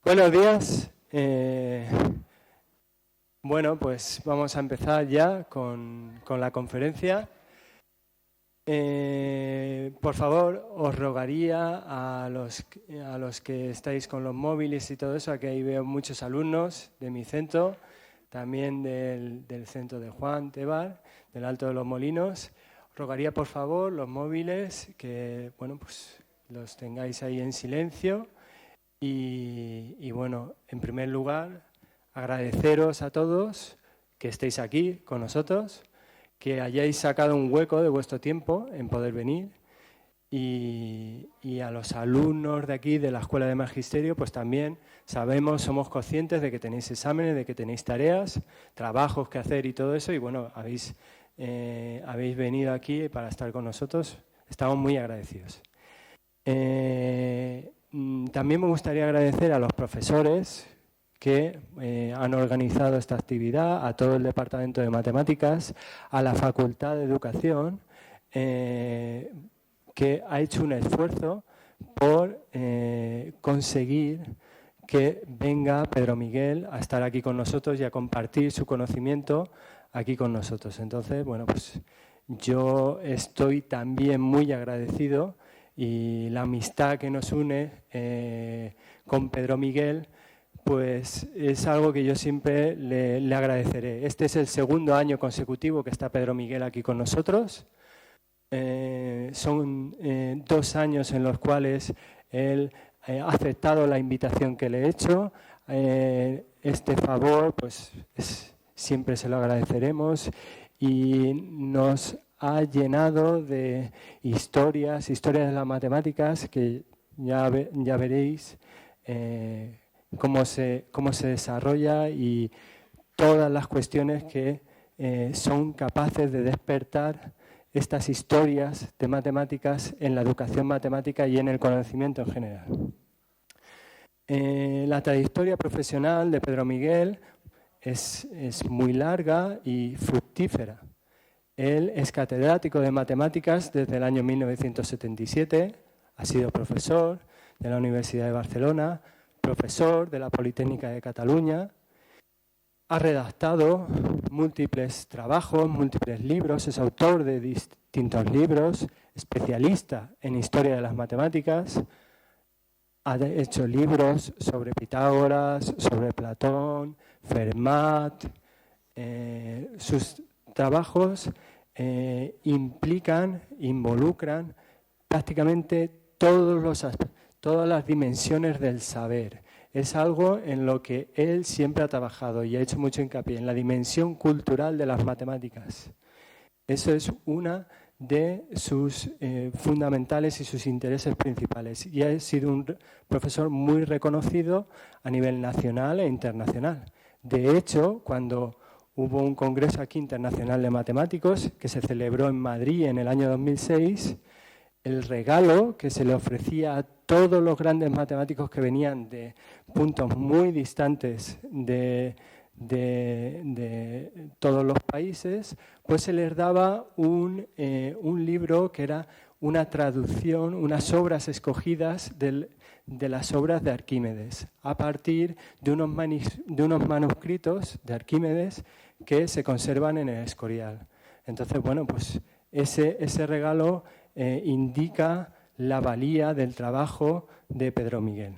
Buenos días. Bueno, pues vamos a empezar ya con la conferencia. Por favor, os rogaría a los que estáis con los móviles y todo eso, aquí ahí veo muchos alumnos de mi centro, también del centro de Juan Tebar, del Alto de los Molinos. Os rogaría, por favor, los móviles que, bueno, pues los tengáis ahí en silencio. Y bueno, en primer lugar, agradeceros a todos que estéis aquí con nosotros, que hayáis sacado un hueco de vuestro tiempo en poder venir, y a los alumnos de aquí de la Escuela de Magisterio, pues también somos conscientes de que tenéis exámenes, de que tenéis tareas, trabajos que hacer y todo eso, y bueno, habéis venido aquí para estar con nosotros. Estamos muy agradecidos. También me gustaría agradecer a los profesores que han organizado esta actividad, a todo el Departamento de Matemáticas, a la Facultad de Educación, que ha hecho un esfuerzo por conseguir que venga Pedro Miguel a estar aquí con nosotros y a compartir su conocimiento aquí con nosotros. Entonces, bueno, pues yo estoy también muy agradecido, y la amistad que nos une con Pedro Miguel, pues es algo que yo siempre le agradeceré. Este es el segundo año consecutivo que está Pedro Miguel aquí con nosotros. Son 2 años en los cuales él ha aceptado la invitación que le he hecho. Este favor, pues siempre se lo agradeceremos, y nos ha llenado de historias de las matemáticas que ya veréis cómo se desarrolla, y todas las cuestiones que son capaces de despertar estas historias de matemáticas en la educación matemática y en el conocimiento en general. La trayectoria profesional de Pedro Miguel es muy larga y fructífera. Él es catedrático de matemáticas desde el año 1977, ha sido profesor de la Universidad de Barcelona, profesor de la Politécnica de Cataluña, ha redactado múltiples trabajos, múltiples libros, es autor de distintos libros, especialista en historia de las matemáticas, ha hecho libros sobre Pitágoras, sobre Platón, Fermat. Sus trabajos involucran prácticamente todas las dimensiones del saber. Es algo en lo que él siempre ha trabajado y ha hecho mucho hincapié, en la dimensión cultural de las matemáticas. Eso es una de sus fundamentales y sus intereses principales. Y ha sido un profesor muy reconocido a nivel nacional e internacional. De hecho, cuando hubo un congreso aquí internacional de matemáticos que se celebró en Madrid en el año 2006, el regalo que se le ofrecía a todos los grandes matemáticos que venían de puntos muy distantes de todos los países, pues se les daba un libro que era una traducción, unas obras escogidas de las obras de Arquímedes, a partir de unos manuscritos de Arquímedes que se conservan en el Escorial. Entonces, bueno, pues ese regalo indica la valía del trabajo de Pedro Miguel.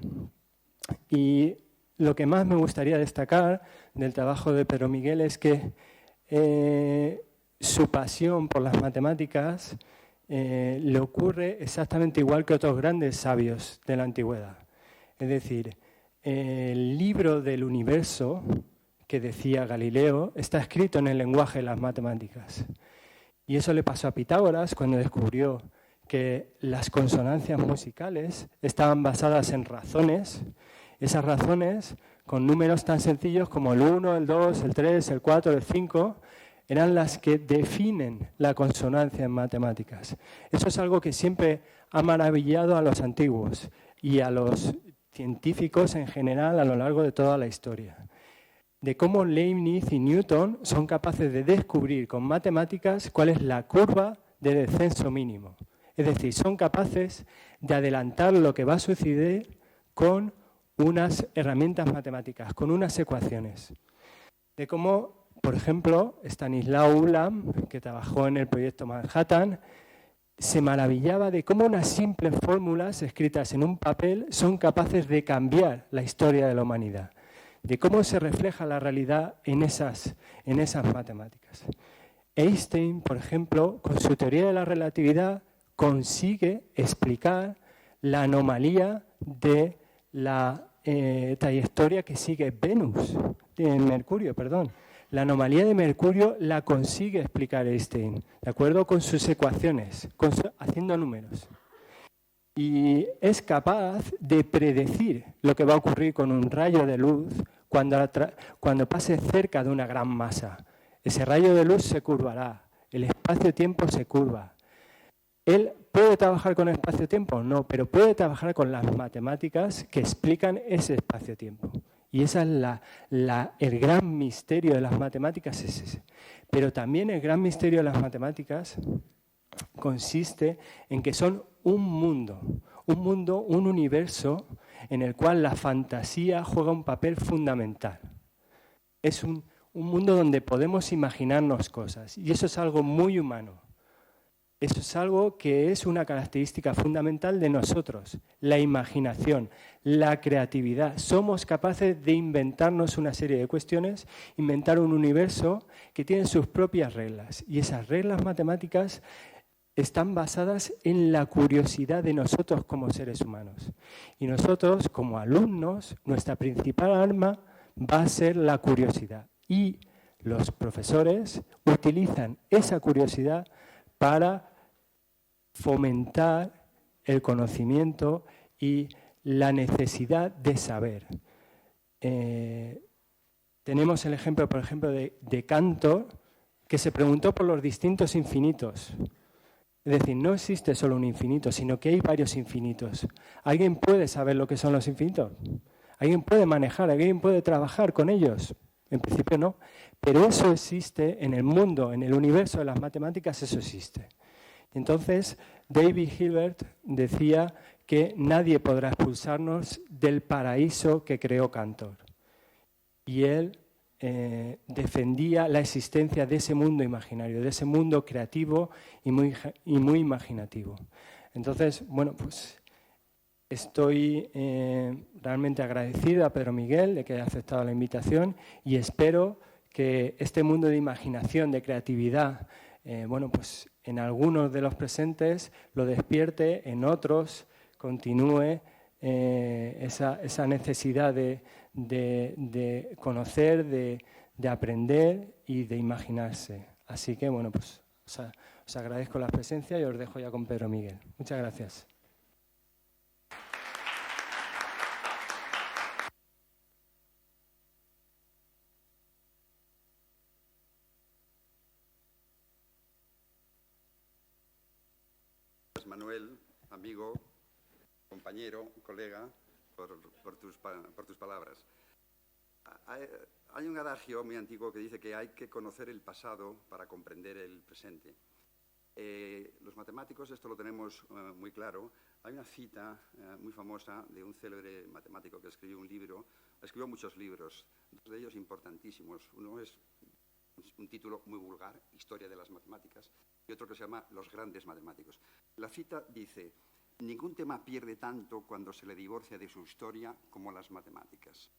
Y lo que más me gustaría destacar del trabajo de Pedro Miguel es que su pasión por las matemáticas le ocurre exactamente igual que otros grandes sabios de la antigüedad. Es decir, el libro del universo que decía Galileo está escrito en el lenguaje de las matemáticas. Y eso le pasó a Pitágoras cuando descubrió que las consonancias musicales estaban basadas en razones. Esas razones, con números tan sencillos como el 1, el 2, el 3, el 4, el 5, eran las que definen la consonancia en matemáticas. Eso es algo que siempre ha maravillado a los antiguos y a los científicos en general a lo largo de toda la historia. De cómo Leibniz y Newton son capaces de descubrir con matemáticas cuál es la curva de descenso mínimo. Es decir, son capaces de adelantar lo que va a suceder con unas herramientas matemáticas, con unas ecuaciones. De cómo, por ejemplo, Stanislaw Ulam, que trabajó en el proyecto Manhattan, se maravillaba de cómo unas simples fórmulas escritas en un papel son capaces de cambiar la historia de la humanidad, de cómo se refleja la realidad en esas matemáticas. Einstein, por ejemplo, con su teoría de la relatividad, consigue explicar la anomalía de la trayectoria que sigue Mercurio. La anomalía de Mercurio la consigue explicar Einstein, ¿de acuerdo? Con sus ecuaciones, haciendo números. Y es capaz de predecir lo que va a ocurrir con un rayo de luz cuando pase cerca de una gran masa. Ese rayo de luz se curvará, el espacio-tiempo se curva. ¿Él puede trabajar con el espacio-tiempo? No, pero puede trabajar con las matemáticas que explican ese espacio-tiempo. Y ese es el gran misterio de las matemáticas, es ese. Pero también el gran misterio de las matemáticas consiste en que son un mundo, un universo en el cual la fantasía juega un papel fundamental. Es un mundo donde podemos imaginarnos cosas, y eso es algo muy humano. Eso es algo que es una característica fundamental de nosotros, la imaginación, la creatividad. Somos capaces de inventarnos una serie de cuestiones, inventar un universo que tiene sus propias reglas. Y esas reglas matemáticas están basadas en la curiosidad de nosotros como seres humanos. Y nosotros, como alumnos, nuestra principal arma va a ser la curiosidad. Y los profesores utilizan esa curiosidad para fomentar el conocimiento y la necesidad de saber. Tenemos el ejemplo, por ejemplo, de Cantor, que se preguntó por los distintos infinitos. Es decir, no existe solo un infinito, sino que hay varios infinitos. ¿Alguien puede saber lo que son los infinitos? ¿Alguien puede manejar? ¿Alguien puede trabajar con ellos? En principio no. Pero eso existe en el mundo, en el universo de las matemáticas, eso existe. Entonces, David Hilbert decía que nadie podrá expulsarnos del paraíso que creó Cantor. Y él defendía la existencia de ese mundo imaginario, de ese mundo creativo y muy imaginativo. Entonces, bueno, pues estoy realmente agradecido a Pedro Miguel de que haya aceptado la invitación y espero que este mundo de imaginación, de creatividad, bueno, pues en algunos de los presentes lo despierte, en otros continúe esa necesidad de conocer, de aprender y de imaginarse. Así que, bueno, pues os agradezco la presencia y os dejo ya con Pedro Miguel. Muchas gracias. Manuel, amigo, compañero, colega, por tus palabras. Hay un adagio muy antiguo que dice que hay que conocer el pasado para comprender el presente. Los matemáticos, esto lo tenemos muy claro. Hay una cita muy famosa de un célebre matemático que escribió muchos libros, dos de ellos importantísimos. Uno es un título muy vulgar, Historia de las Matemáticas, y otro que se llama Los grandes matemáticos. La cita dice: ningún tema pierde tanto cuando se le divorcia de su historia como las matemáticas.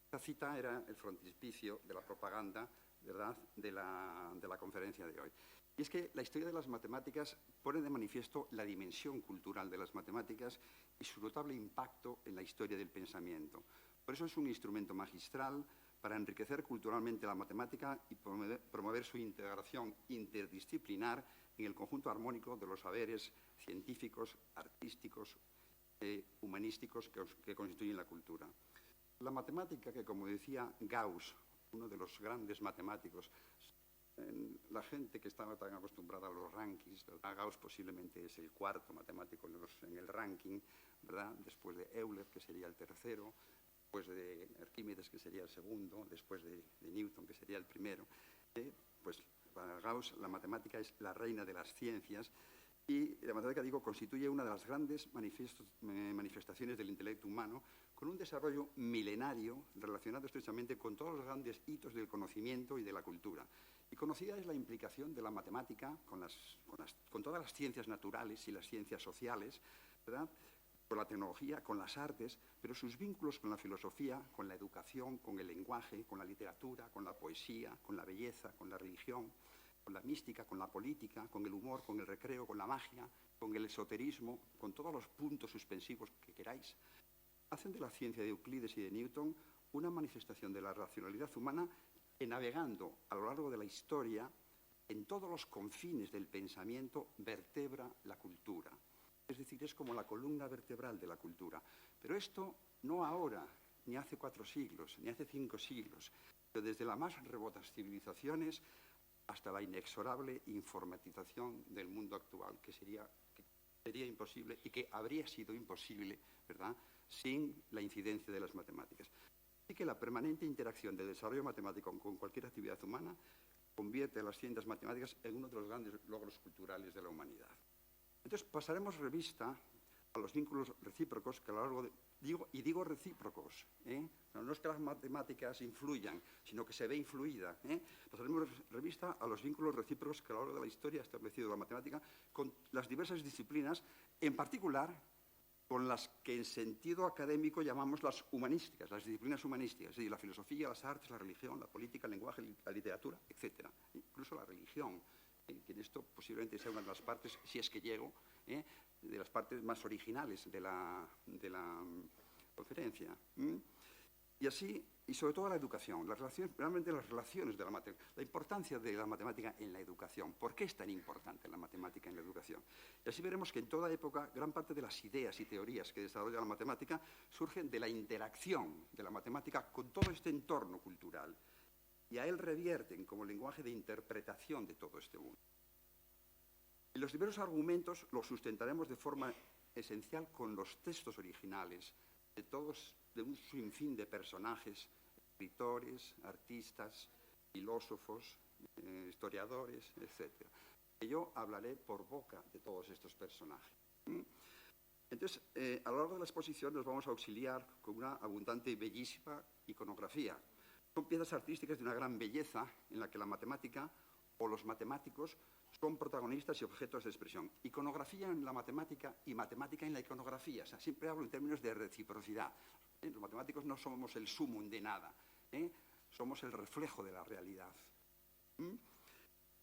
Esta cita era el frontispicio de la propaganda, ¿verdad?, de la conferencia de hoy. Y es que la historia de las matemáticas pone de manifiesto la dimensión cultural de las matemáticas y su notable impacto en la historia del pensamiento. Por eso es un instrumento magistral para enriquecer culturalmente la matemática y promover su integración interdisciplinar en el conjunto armónico de los saberes científicos, artísticos, humanísticos que constituyen la cultura. La matemática, que como decía Gauss, uno de los grandes matemáticos, la gente que estaba tan acostumbrada a los rankings, ¿verdad? Gauss posiblemente es el cuarto matemático en el ranking, ¿verdad?, después de Euler, que sería el tercero, después de Arquímedes, que sería el segundo, después de Newton, que sería el primero. Pues para Gauss la matemática es la reina de las ciencias y la matemática, digo, constituye una de las grandes manifestaciones del intelecto humano, con un desarrollo milenario relacionado estrechamente con todos los grandes hitos del conocimiento y de la cultura. Y conocida es la implicación de la matemática con todas las ciencias naturales y las ciencias sociales, ¿verdad?, con la tecnología, con las artes, pero sus vínculos con la filosofía, con la educación, con el lenguaje, con la literatura, con la poesía, con la belleza, con la religión, con la mística, con la política, con el humor, con el recreo, con la magia, con el esoterismo, con todos los puntos suspensivos que queráis, hacen de la ciencia de Euclides y de Newton una manifestación de la racionalidad humana que, navegando a lo largo de la historia, en todos los confines del pensamiento, vertebra la cultura. Es decir, es como la columna vertebral de la cultura. Pero esto no ahora, ni hace 4 siglos, ni hace 5 siglos, pero desde las más remotas civilizaciones hasta la inexorable informatización del mundo actual, que sería imposible y que habría sido imposible, ¿verdad?, sin la incidencia de las matemáticas. Así que la permanente interacción del desarrollo matemático con cualquier actividad humana convierte a las ciencias matemáticas en uno de los grandes logros culturales de la humanidad. Entonces, pasaremos revista a los vínculos recíprocos que a lo largo de... Digo recíprocos, no es que las matemáticas influyan, sino que se ve influida. Pasaremos revista a los vínculos recíprocos que a lo largo de la historia ha establecido la matemática con las diversas disciplinas, en particular con las que en sentido académico llamamos las humanísticas, las disciplinas humanísticas, es decir, la filosofía, las artes, la religión, la política, el lenguaje, la literatura, etc. Incluso la religión, que en esto posiblemente sea una de las partes, si es que llego, de las partes más originales de la conferencia. Y así, y sobre todo la educación, realmente las relaciones de la matemática, la importancia de la matemática en la educación. ¿Por qué es tan importante la matemática en la educación? Y así veremos que en toda época gran parte de las ideas y teorías que desarrolla la matemática surgen de la interacción de la matemática con todo este entorno cultural y a él revierten como lenguaje de interpretación de todo este mundo. Y los diversos argumentos los sustentaremos de forma esencial con los textos originales de un sinfín de personajes, escritores, artistas, filósofos, historiadores, etc. Yo hablaré por boca de todos estos personajes. Entonces, a lo largo de la exposición nos vamos a auxiliar con una abundante y bellísima iconografía. Son piezas artísticas de una gran belleza en la que la matemática o los matemáticos son protagonistas y objetos de expresión. Iconografía en la matemática y matemática en la iconografía. O sea, siempre hablo en términos de reciprocidad. Los matemáticos no somos el sumum de nada, somos el reflejo de la realidad.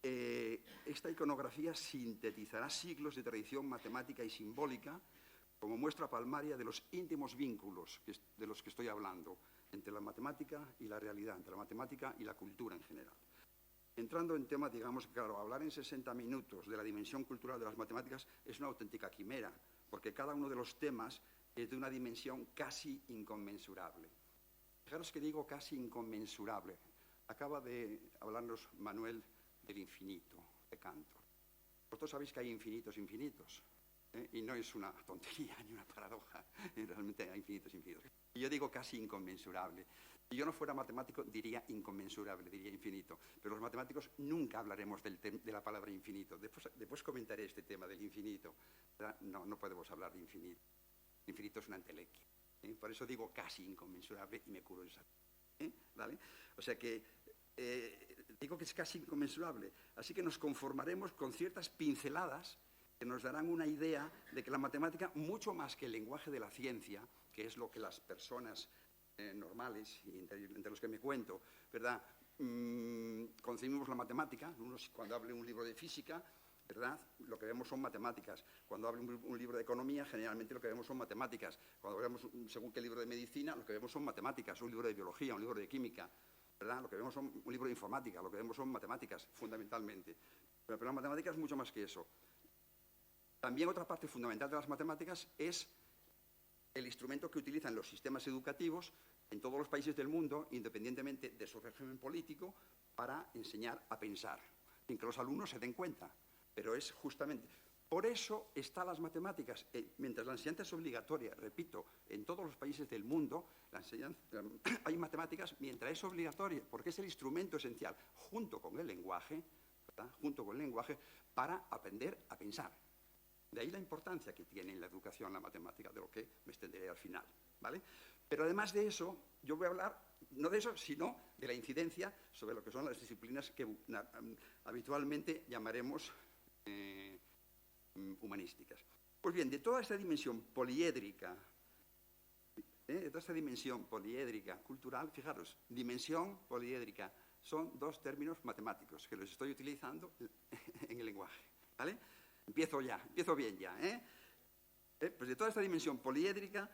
Esta iconografía sintetizará siglos de tradición matemática y simbólica como muestra palmaria de los íntimos vínculos de los que estoy hablando entre la matemática y la realidad, entre la matemática y la cultura en general. Entrando en tema, digamos, claro, hablar en 60 minutos de la dimensión cultural de las matemáticas es una auténtica quimera, porque cada uno de los temas es de una dimensión casi inconmensurable. Fijaros que digo casi inconmensurable. Acaba de hablarnos Manuel del infinito, de Cantor. Vosotros sabéis que hay infinitos, y no es una tontería ni una paradoja, realmente hay infinitos. Y yo digo casi inconmensurable. Si yo no fuera matemático, diría inconmensurable, diría infinito. Pero los matemáticos nunca hablaremos de la palabra infinito. Después comentaré este tema del infinito. No podemos hablar de infinito. El infinito es una entelequia. Por eso digo casi inconmensurable y me curo esa. ¿Vale? O sea que digo que es casi inconmensurable. Así que nos conformaremos con ciertas pinceladas que nos darán una idea de que la matemática, mucho más que el lenguaje de la ciencia, que es lo que las personas normales, y entre los que me cuento, ¿verdad?, concebimos la matemática. Cuando hable un libro de física, ¿verdad?, lo que vemos son matemáticas. Cuando hable un libro de economía, generalmente lo que vemos son matemáticas. Cuando vemos, según qué libro de medicina, lo que vemos son matemáticas. Un libro de biología, un libro de química, ¿verdad?, lo que vemos son un libro de informática, lo que vemos son matemáticas, fundamentalmente. Pero la matemática es mucho más que eso. También otra parte fundamental de las matemáticas es el instrumento que utilizan los sistemas educativos en todos los países del mundo, independientemente de su régimen político, para enseñar a pensar, sin que los alumnos se den cuenta. Pero es justamente... Por eso están las matemáticas. Mientras la enseñanza es obligatoria, repito, en todos los países del mundo, hay matemáticas mientras es obligatoria, porque es el instrumento esencial, junto con el lenguaje, ¿verdad?, junto con el lenguaje, para aprender a pensar. De ahí la importancia que tiene en la educación la matemática, de lo que me extenderé al final, ¿vale? Pero además de eso, yo voy a hablar no de eso, sino de la incidencia sobre lo que son las disciplinas que habitualmente llamaremos humanísticas. Pues bien, de toda esta dimensión poliédrica, cultural, fijaros, dimensión poliédrica, son dos términos matemáticos que los estoy utilizando en el lenguaje, ¿vale? Empiezo bien ya, Pues de toda esta dimensión poliédrica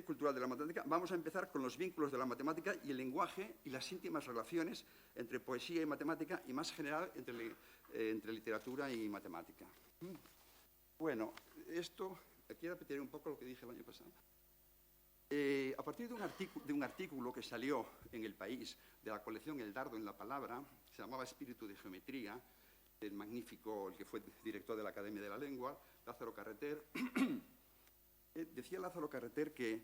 cultural de la matemática, vamos a empezar con los vínculos de la matemática y el lenguaje y las íntimas relaciones entre poesía y matemática y, más general, entre literatura y matemática. Bueno, aquí repetiré un poco lo que dije el año pasado. A partir de un artículo que salió en El País de la colección El dardo en la palabra, se llamaba Espíritu de Geometría, el magnífico, el que fue director de la Academia de la Lengua, Lázaro Carreter. Decía Lázaro Carreter que,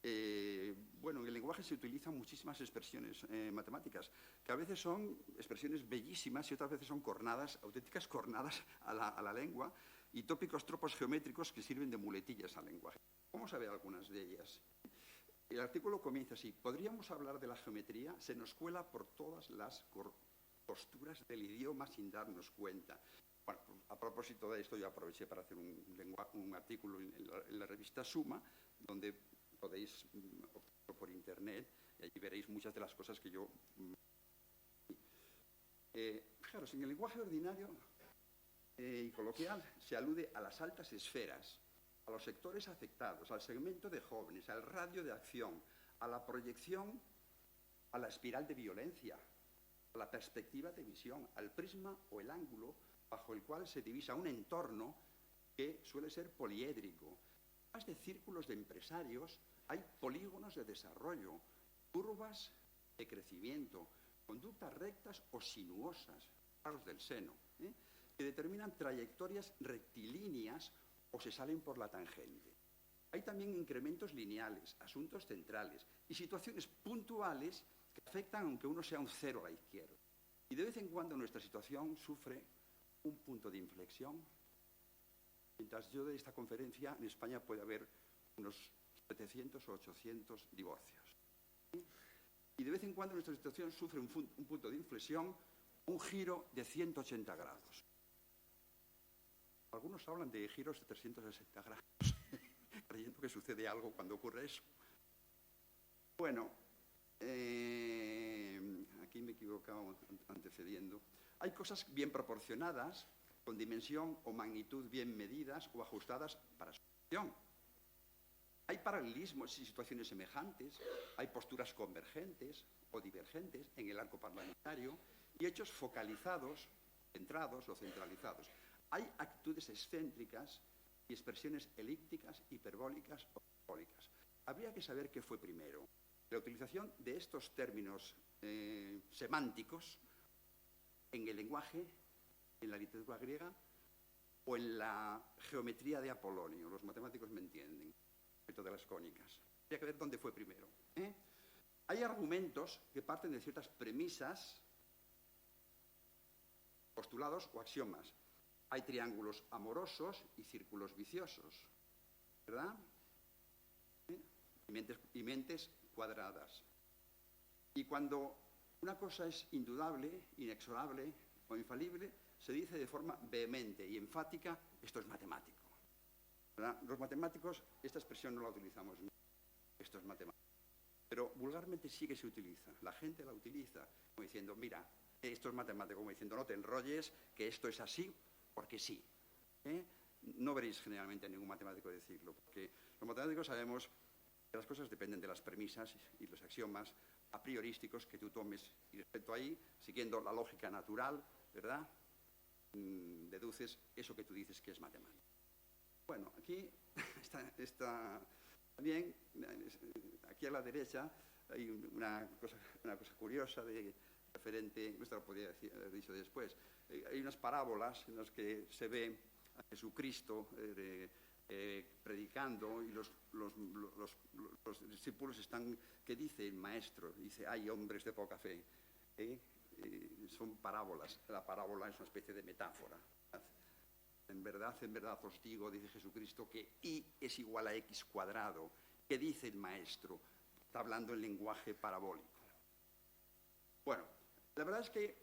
en el lenguaje se utilizan muchísimas expresiones matemáticas, que a veces son expresiones bellísimas y otras veces son cornadas, auténticas cornadas a la lengua, y tópicos tropos geométricos que sirven de muletillas al lenguaje. Vamos a ver algunas de ellas. El artículo comienza así: podríamos hablar de la geometría, se nos cuela por todas las posturas del idioma sin darnos cuenta. Bueno, a propósito de esto, yo aproveché para hacer un artículo en la revista Suma, donde podéis obtenerlo por internet, y allí veréis muchas de las cosas que yo... Fijaros, en el lenguaje ordinario y coloquial se alude a las altas esferas, a los sectores afectados, al segmento de jóvenes, al radio de acción, a la proyección, a la espiral de violencia, a la perspectiva de visión, al prisma o el ángulo bajo el cual se divisa un entorno que suele ser poliédrico. Además de círculos de empresarios, hay polígonos de desarrollo, curvas de crecimiento, conductas rectas o sinuosas, paros del seno, que determinan trayectorias rectilíneas o se salen por la tangente. Hay también incrementos lineales, asuntos centrales y situaciones puntuales que afectan aunque uno sea un cero a la izquierda. Y de vez en cuando nuestra situación sufre un punto de inflexión. Mientras yo de esta conferencia, en España puede haber unos 700 o 800 divorcios. Y de vez en cuando nuestra situación sufre un punto de inflexión, un giro de 180 grados. Algunos hablan de giros de 360 grados, creyendo que sucede algo cuando ocurre eso. Bueno, aquí me he equivocado antecediendo. Hay cosas bien proporcionadas, con dimensión o magnitud bien medidas o ajustadas para su función. Hay paralelismos y situaciones semejantes, hay posturas convergentes o divergentes en el arco parlamentario y hechos focalizados, centrados o centralizados. Hay actitudes excéntricas y expresiones elípticas, hiperbólicas o parabólicas. Habría que saber qué fue primero: la utilización de estos términos semánticos en el lenguaje, en la literatura griega o en la geometría de Apolonio. Los matemáticos me entienden, respecto de las cónicas. Habría que ver dónde fue primero. Hay argumentos que parten de ciertas premisas, postulados o axiomas. Hay triángulos amorosos y círculos viciosos, ¿verdad? Y mentes cuadradas. Y cuando una cosa es indudable, inexorable o infalible, se dice de forma vehemente y enfática: esto es matemático, ¿verdad? Los matemáticos, esta expresión no la utilizamos, esto es matemático. Pero vulgarmente sí que se utiliza. La gente la utiliza como diciendo: mira, esto es matemático, como diciendo: no te enrolles, que esto es así porque sí. No veréis generalmente a ningún matemático decirlo, porque los matemáticos sabemos que las cosas dependen de las premisas y los axiomas a priorísticos que tú tomes, y respecto a ahí, siguiendo la lógica natural, ¿verdad?, deduces eso que tú dices que es matemático. Bueno, aquí está también, aquí a la derecha, hay una cosa curiosa referente, esto lo podría haber dicho después. Hay unas parábolas en las que se ve a Jesucristo predicando, y los discípulos están, ¿qué dice el maestro? Dice: hay hombres de poca fe. Son parábolas. La parábola es una especie de metáfora. En verdad os digo, dice Jesucristo, que y es igual a x cuadrado. ¿Qué dice el maestro? está hablando en lenguaje parabólico. Bueno, la verdad es que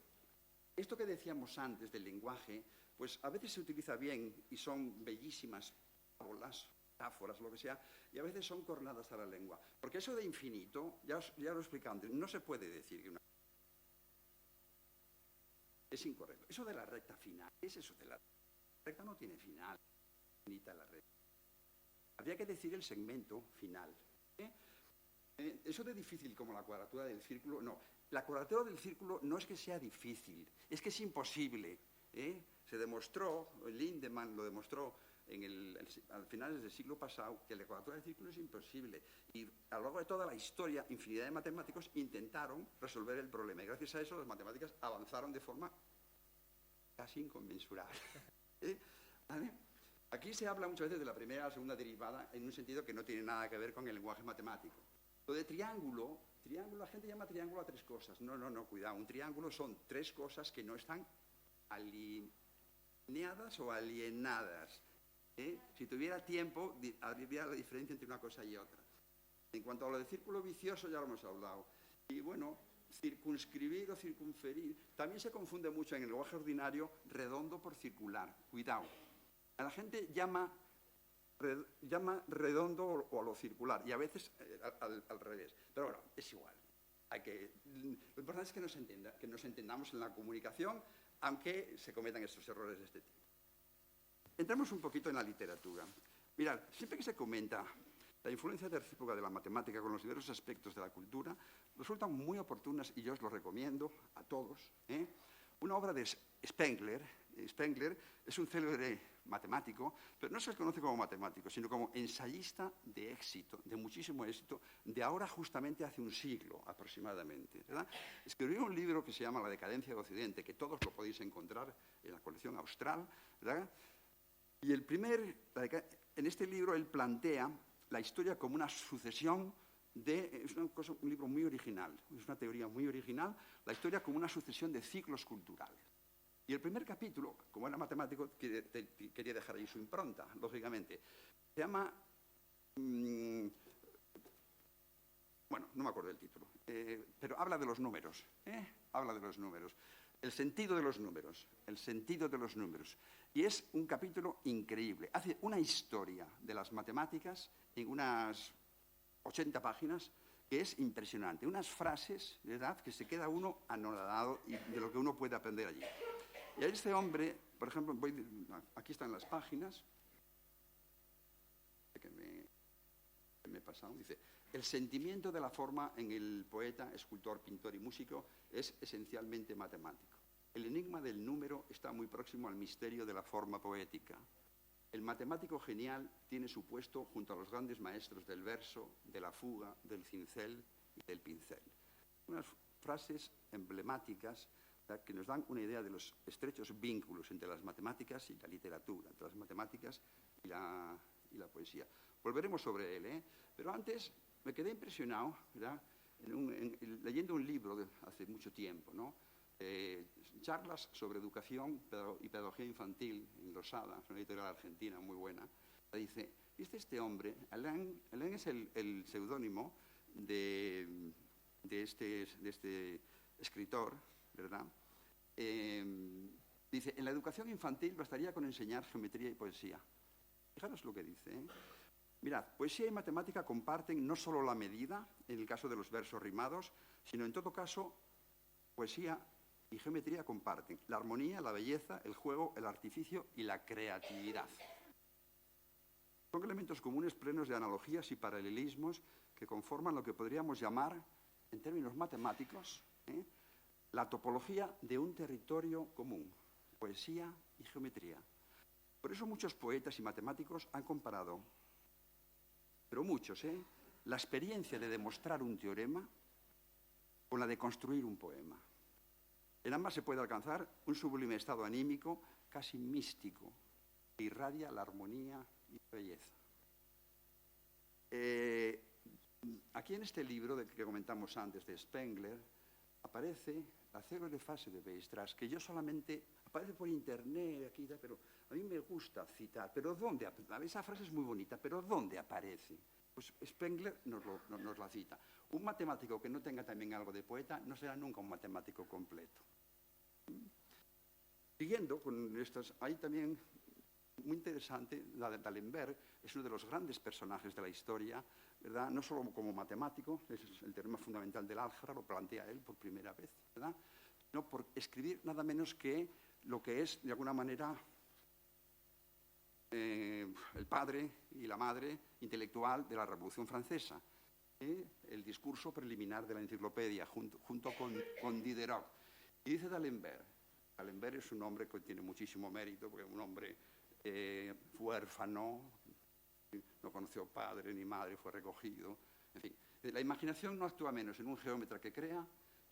esto que decíamos antes del lenguaje, pues a veces se utiliza bien y son bellísimas parábolas, metáforas, lo que sea, y a veces son cornadas a la lengua. Porque eso de infinito, ya lo he explicado antes, no se puede decir que una... Es incorrecto. Eso de la recta final, ¿qué es eso de la recta? No tiene final, infinita la recta. Habría que decir el segmento final. Eso de difícil como la cuadratura del círculo, no. La cuadratura del círculo no es que sea difícil, es que es imposible. Se demostró, Lindemann lo demostró al finales del siglo pasado, que la cuadratura del círculo es imposible. Y a lo largo de toda la historia, infinidad de matemáticos intentaron resolver el problema. Y gracias a eso las matemáticas avanzaron de forma casi inconmensurable. ¿Vale? Aquí se habla muchas veces de la primera y la segunda derivada en un sentido que no tiene nada que ver con el lenguaje matemático. Lo de triángulo, la gente llama triángulo a tres cosas. No, cuidado. Un triángulo son tres cosas que no están alineadas o alienadas. Si tuviera tiempo, habría la diferencia entre una cosa y otra. En cuanto a lo de círculo vicioso, ya lo hemos hablado. Y bueno, circunscribir o circunferir, también se confunde mucho en el lenguaje ordinario redondo por circular. Cuidado. La gente llama redondo o a lo circular, y a veces al revés. Pero bueno, es igual. Lo importante es que nos entendamos en la comunicación, aunque se cometan estos errores de este tipo. Entramos un poquito en la literatura. Mirad, siempre que se comenta la influencia recíproca de la matemática con los diversos aspectos de la cultura, resultan muy oportunas, y yo os lo recomiendo a todos, una obra de Spengler. Spengler es un célebre matemático, pero no se le conoce como matemático, sino como ensayista de éxito, de muchísimo éxito, de ahora justamente hace un siglo aproximadamente, ¿verdad? Escribió un libro que se llama La decadencia de Occidente, que todos lo podéis encontrar en la colección Austral, ¿verdad? Y en este libro él plantea la historia como una sucesión es un libro muy original, es una teoría muy original, la historia como una sucesión de ciclos culturales. Y el primer capítulo, como era matemático, quería dejar ahí su impronta, lógicamente. Se llama... bueno, no me acuerdo del título, pero habla de los números, habla de los números. El sentido de los números, el sentido de los números. Y es un capítulo increíble. Hace una historia de las matemáticas en unas 80 páginas, que es impresionante. Unas frases, ¿verdad?, que se queda uno anonadado y de lo que uno puede aprender allí. Y a este hombre, por ejemplo, aquí están las páginas, que me he pasado, dice, el sentimiento de la forma en el poeta, escultor, pintor y músico es esencialmente matemático. El enigma del número está muy próximo al misterio de la forma poética. El matemático genial tiene su puesto junto a los grandes maestros del verso, de la fuga, del cincel y del pincel. Unas frases emblemáticas que nos dan una idea de los estrechos vínculos entre las matemáticas y la literatura, entre las matemáticas y la poesía. Volveremos sobre él, pero antes me quedé impresionado, ¿verdad?, leyendo un libro de hace mucho tiempo, ¿no? Charlas sobre educación y pedagogía infantil en Losada, es una editorial argentina muy buena. Dice, ¿viste este hombre? Alain es el seudónimo de este escritor, ¿verdad? Dice, en la educación infantil bastaría con enseñar geometría y poesía. Fijaros lo que dice, Mirad, poesía y matemática comparten no solo la medida, en el caso de los versos rimados, sino en todo caso, poesía y geometría comparten la armonía, la belleza, el juego, el artificio y la creatividad. Son elementos comunes plenos de analogías y paralelismos que conforman lo que podríamos llamar, en términos matemáticos, la topología de un territorio común, poesía y geometría. Por eso muchos poetas y matemáticos han comparado, pero muchos, la experiencia de demostrar un teorema con la de construir un poema. En ambas se puede alcanzar un sublime estado anímico, casi místico, que irradia la armonía y la belleza. Aquí en este libro que comentamos antes de Spengler, aparece la célebre frase de Weierstrass, que yo solamente, aparece por internet, aquí, pero a mí me gusta citar. Pero ¿dónde? Esa frase es muy bonita, pero ¿dónde aparece? Pues Spengler nos la cita. Un matemático que no tenga también algo de poeta no será nunca un matemático completo. Siguiendo con estas, hay también, muy interesante, D'Alembert es uno de los grandes personajes de la historia, ¿verdad? No solo como matemático, es el teorema fundamental del álgebra, lo plantea él por primera vez, ¿verdad? Sino por escribir nada menos que lo que es, de alguna manera, el padre y la madre intelectual de la Revolución Francesa, el discurso preliminar de la enciclopedia, junto con Diderot. Y dice D'Alembert es un hombre que tiene muchísimo mérito, porque es un hombre huérfano, no conoció padre ni madre, fue recogido. En fin, la imaginación no actúa menos en un geómetra que crea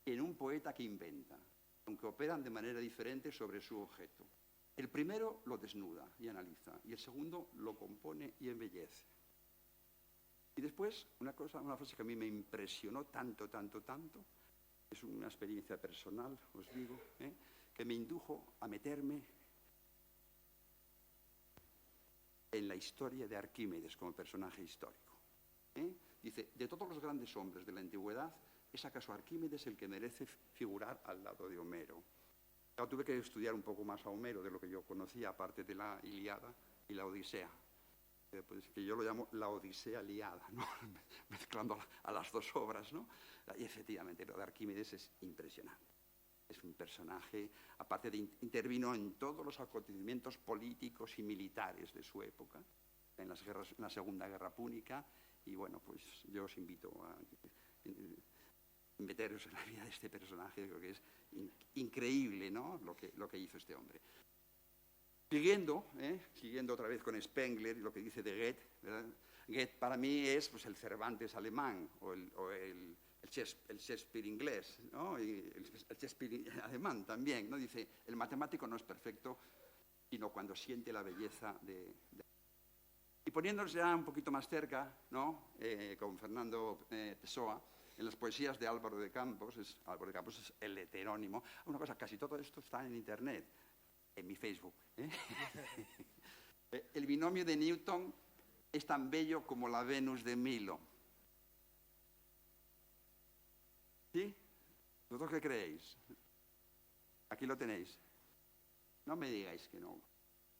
que en un poeta que inventa, aunque operan de manera diferente sobre su objeto. El primero lo desnuda y analiza, y el segundo lo compone y embellece. Y después, una frase que a mí me impresionó tanto, es una experiencia personal, os digo, que me indujo a meterme en la historia de Arquímedes como personaje histórico. Dice, de todos los grandes hombres de la antigüedad, ¿es acaso Arquímedes el que merece figurar al lado de Homero? Yo tuve que estudiar un poco más a Homero de lo que yo conocía, aparte de la Ilíada y la Odisea. Pues que yo lo llamo la Odisea liada, ¿no? Mezclando a las dos obras, ¿no? Y efectivamente, lo de Arquímedes es impresionante. Es un personaje, aparte de intervino en todos los acontecimientos políticos y militares de su época, en la Segunda Guerra Púnica, y bueno, pues yo os invito a meteros en la vida de este personaje, creo que es increíble, ¿no? Lo que hizo este hombre. Siguiendo otra vez con Spengler y lo que dice de Goethe, ¿verdad? Goethe para mí es pues, el Cervantes alemán o el Shakespeare inglés, ¿no? Y el Shakespeare alemán también, ¿no? Dice, el matemático no es perfecto, sino cuando siente la belleza de... Y poniéndonos ya un poquito más cerca, ¿no? Con Fernando Pessoa, en las poesías de Álvaro de Campos es el heterónimo. Una cosa, casi todo esto está en Internet, en mi Facebook. El binomio de Newton es tan bello como la Venus de Milo. ¿Sí? ¿Vosotros qué creéis? Aquí lo tenéis. No me digáis que no.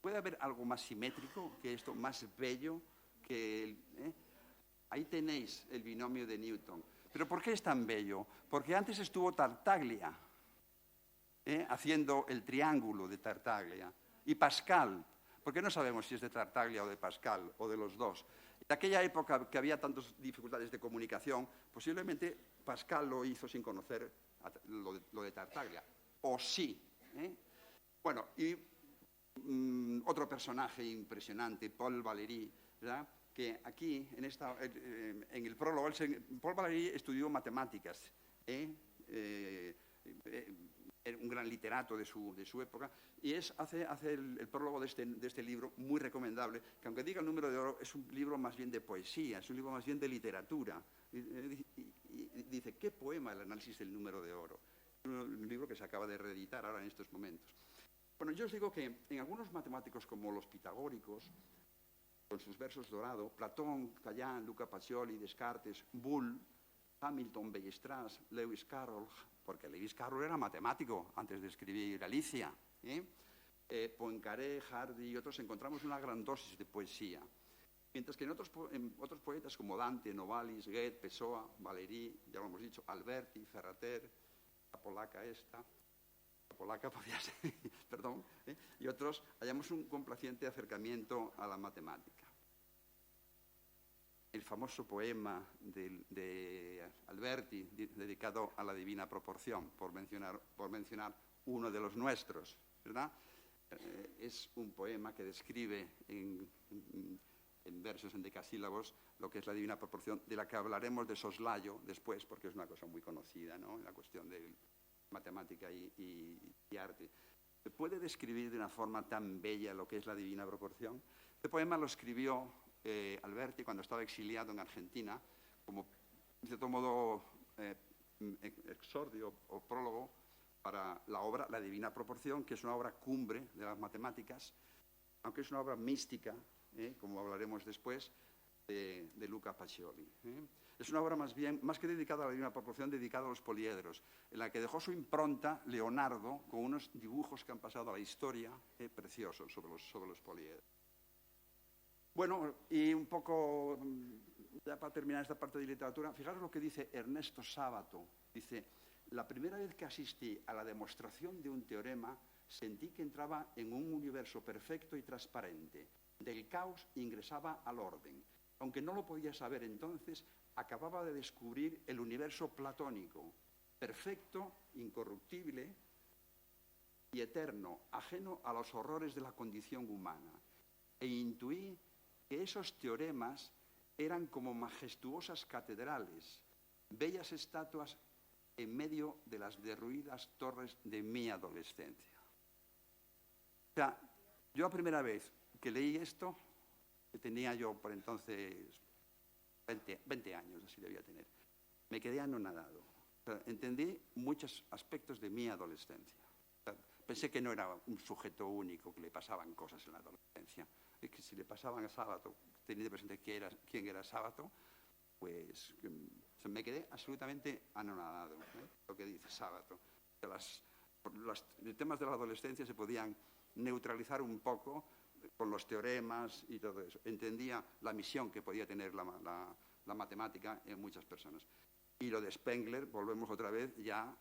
¿Puede haber algo más simétrico que esto, más bello que el... Ahí tenéis el binomio de Newton. ¿Pero por qué es tan bello? Porque antes estuvo Tartaglia, haciendo el triángulo de Tartaglia. Y Pascal, ¿por qué no sabemos si es de Tartaglia o de Pascal, o de los dos? En aquella época que había tantas dificultades de comunicación, posiblemente Pascal lo hizo sin conocer lo de Tartaglia. O sí. Bueno, y otro personaje impresionante, Paul Valéry, ¿verdad? Que aquí, en el prólogo, Paul Valéry estudió matemáticas, un gran literato de su época, y hace el prólogo de este libro muy recomendable, que aunque diga el número de oro, es un libro más bien de poesía, es un libro más bien de literatura. Y dice, ¿qué poema el análisis del número de oro? Un libro que se acaba de reeditar ahora en estos momentos. Bueno, yo os digo que en algunos matemáticos como los pitagóricos, con sus versos dorados, Platón, Callan, Luca Pacioli, Descartes, Boole, Hamilton, Weierstrass, Lewis Carroll, porque Lewis Carroll era matemático antes de escribir Alicia, Poincaré, Hardy y otros encontramos una gran dosis de poesía. Mientras que en otros poetas como Dante, Novalis, Goethe, Pessoa, Valéry, ya lo hemos dicho, Alberti, Ferrater, la polaca podría ser, perdón, y otros, hallamos un complaciente acercamiento a la matemática. El famoso poema de Alberti, dedicado a la divina proporción, por mencionar uno de los nuestros, ¿verdad? Es un poema que describe en versos, en decasílabos, lo que es la divina proporción, de la que hablaremos de soslayo después, porque es una cosa muy conocida, ¿no? En la cuestión de matemática y arte. ¿Se puede describir de una forma tan bella lo que es la divina proporción? Este poema lo escribió Alberti cuando estaba exiliado en Argentina, como, de cierto modo, exordio o prólogo para la obra La Divina Proporción, que es una obra cumbre de las matemáticas, aunque es una obra mística, como hablaremos después, de Luca Pacioli. Es una obra más que dedicada a la misma proporción, dedicada a los poliedros, en la que dejó su impronta Leonardo con unos dibujos que han pasado a la historia preciosos sobre los poliedros. Bueno, y un poco, ya para terminar esta parte de literatura, fijaros lo que dice Ernesto Sábato. Dice, la primera vez que asistí a la demostración de un teorema, sentí que entraba en un universo perfecto y transparente. Del caos ingresaba al orden. Aunque no lo podía saber entonces, acababa de descubrir el universo platónico, perfecto, incorruptible y eterno, ajeno a los horrores de la condición humana. E intuí que esos teoremas eran como majestuosas catedrales, bellas estatuas en medio de las derruidas torres de mi adolescencia. O sea, yo la primera vez que leí esto, que tenía yo por entonces 20 años, así debía tener, me quedé anonadado. O sea, entendí muchos aspectos de mi adolescencia. O sea, pensé que no era un sujeto único, que le pasaban cosas en la adolescencia. Y que si le pasaban a Sábato, teniendo presente quién era Sábato, pues me quedé absolutamente anonadado, lo que dice Sábato. Los temas de la adolescencia se podían neutralizar un poco con los teoremas y todo eso. Entendía la misión que podía tener la matemática en muchas personas. Y lo de Spengler, volvemos otra vez, ya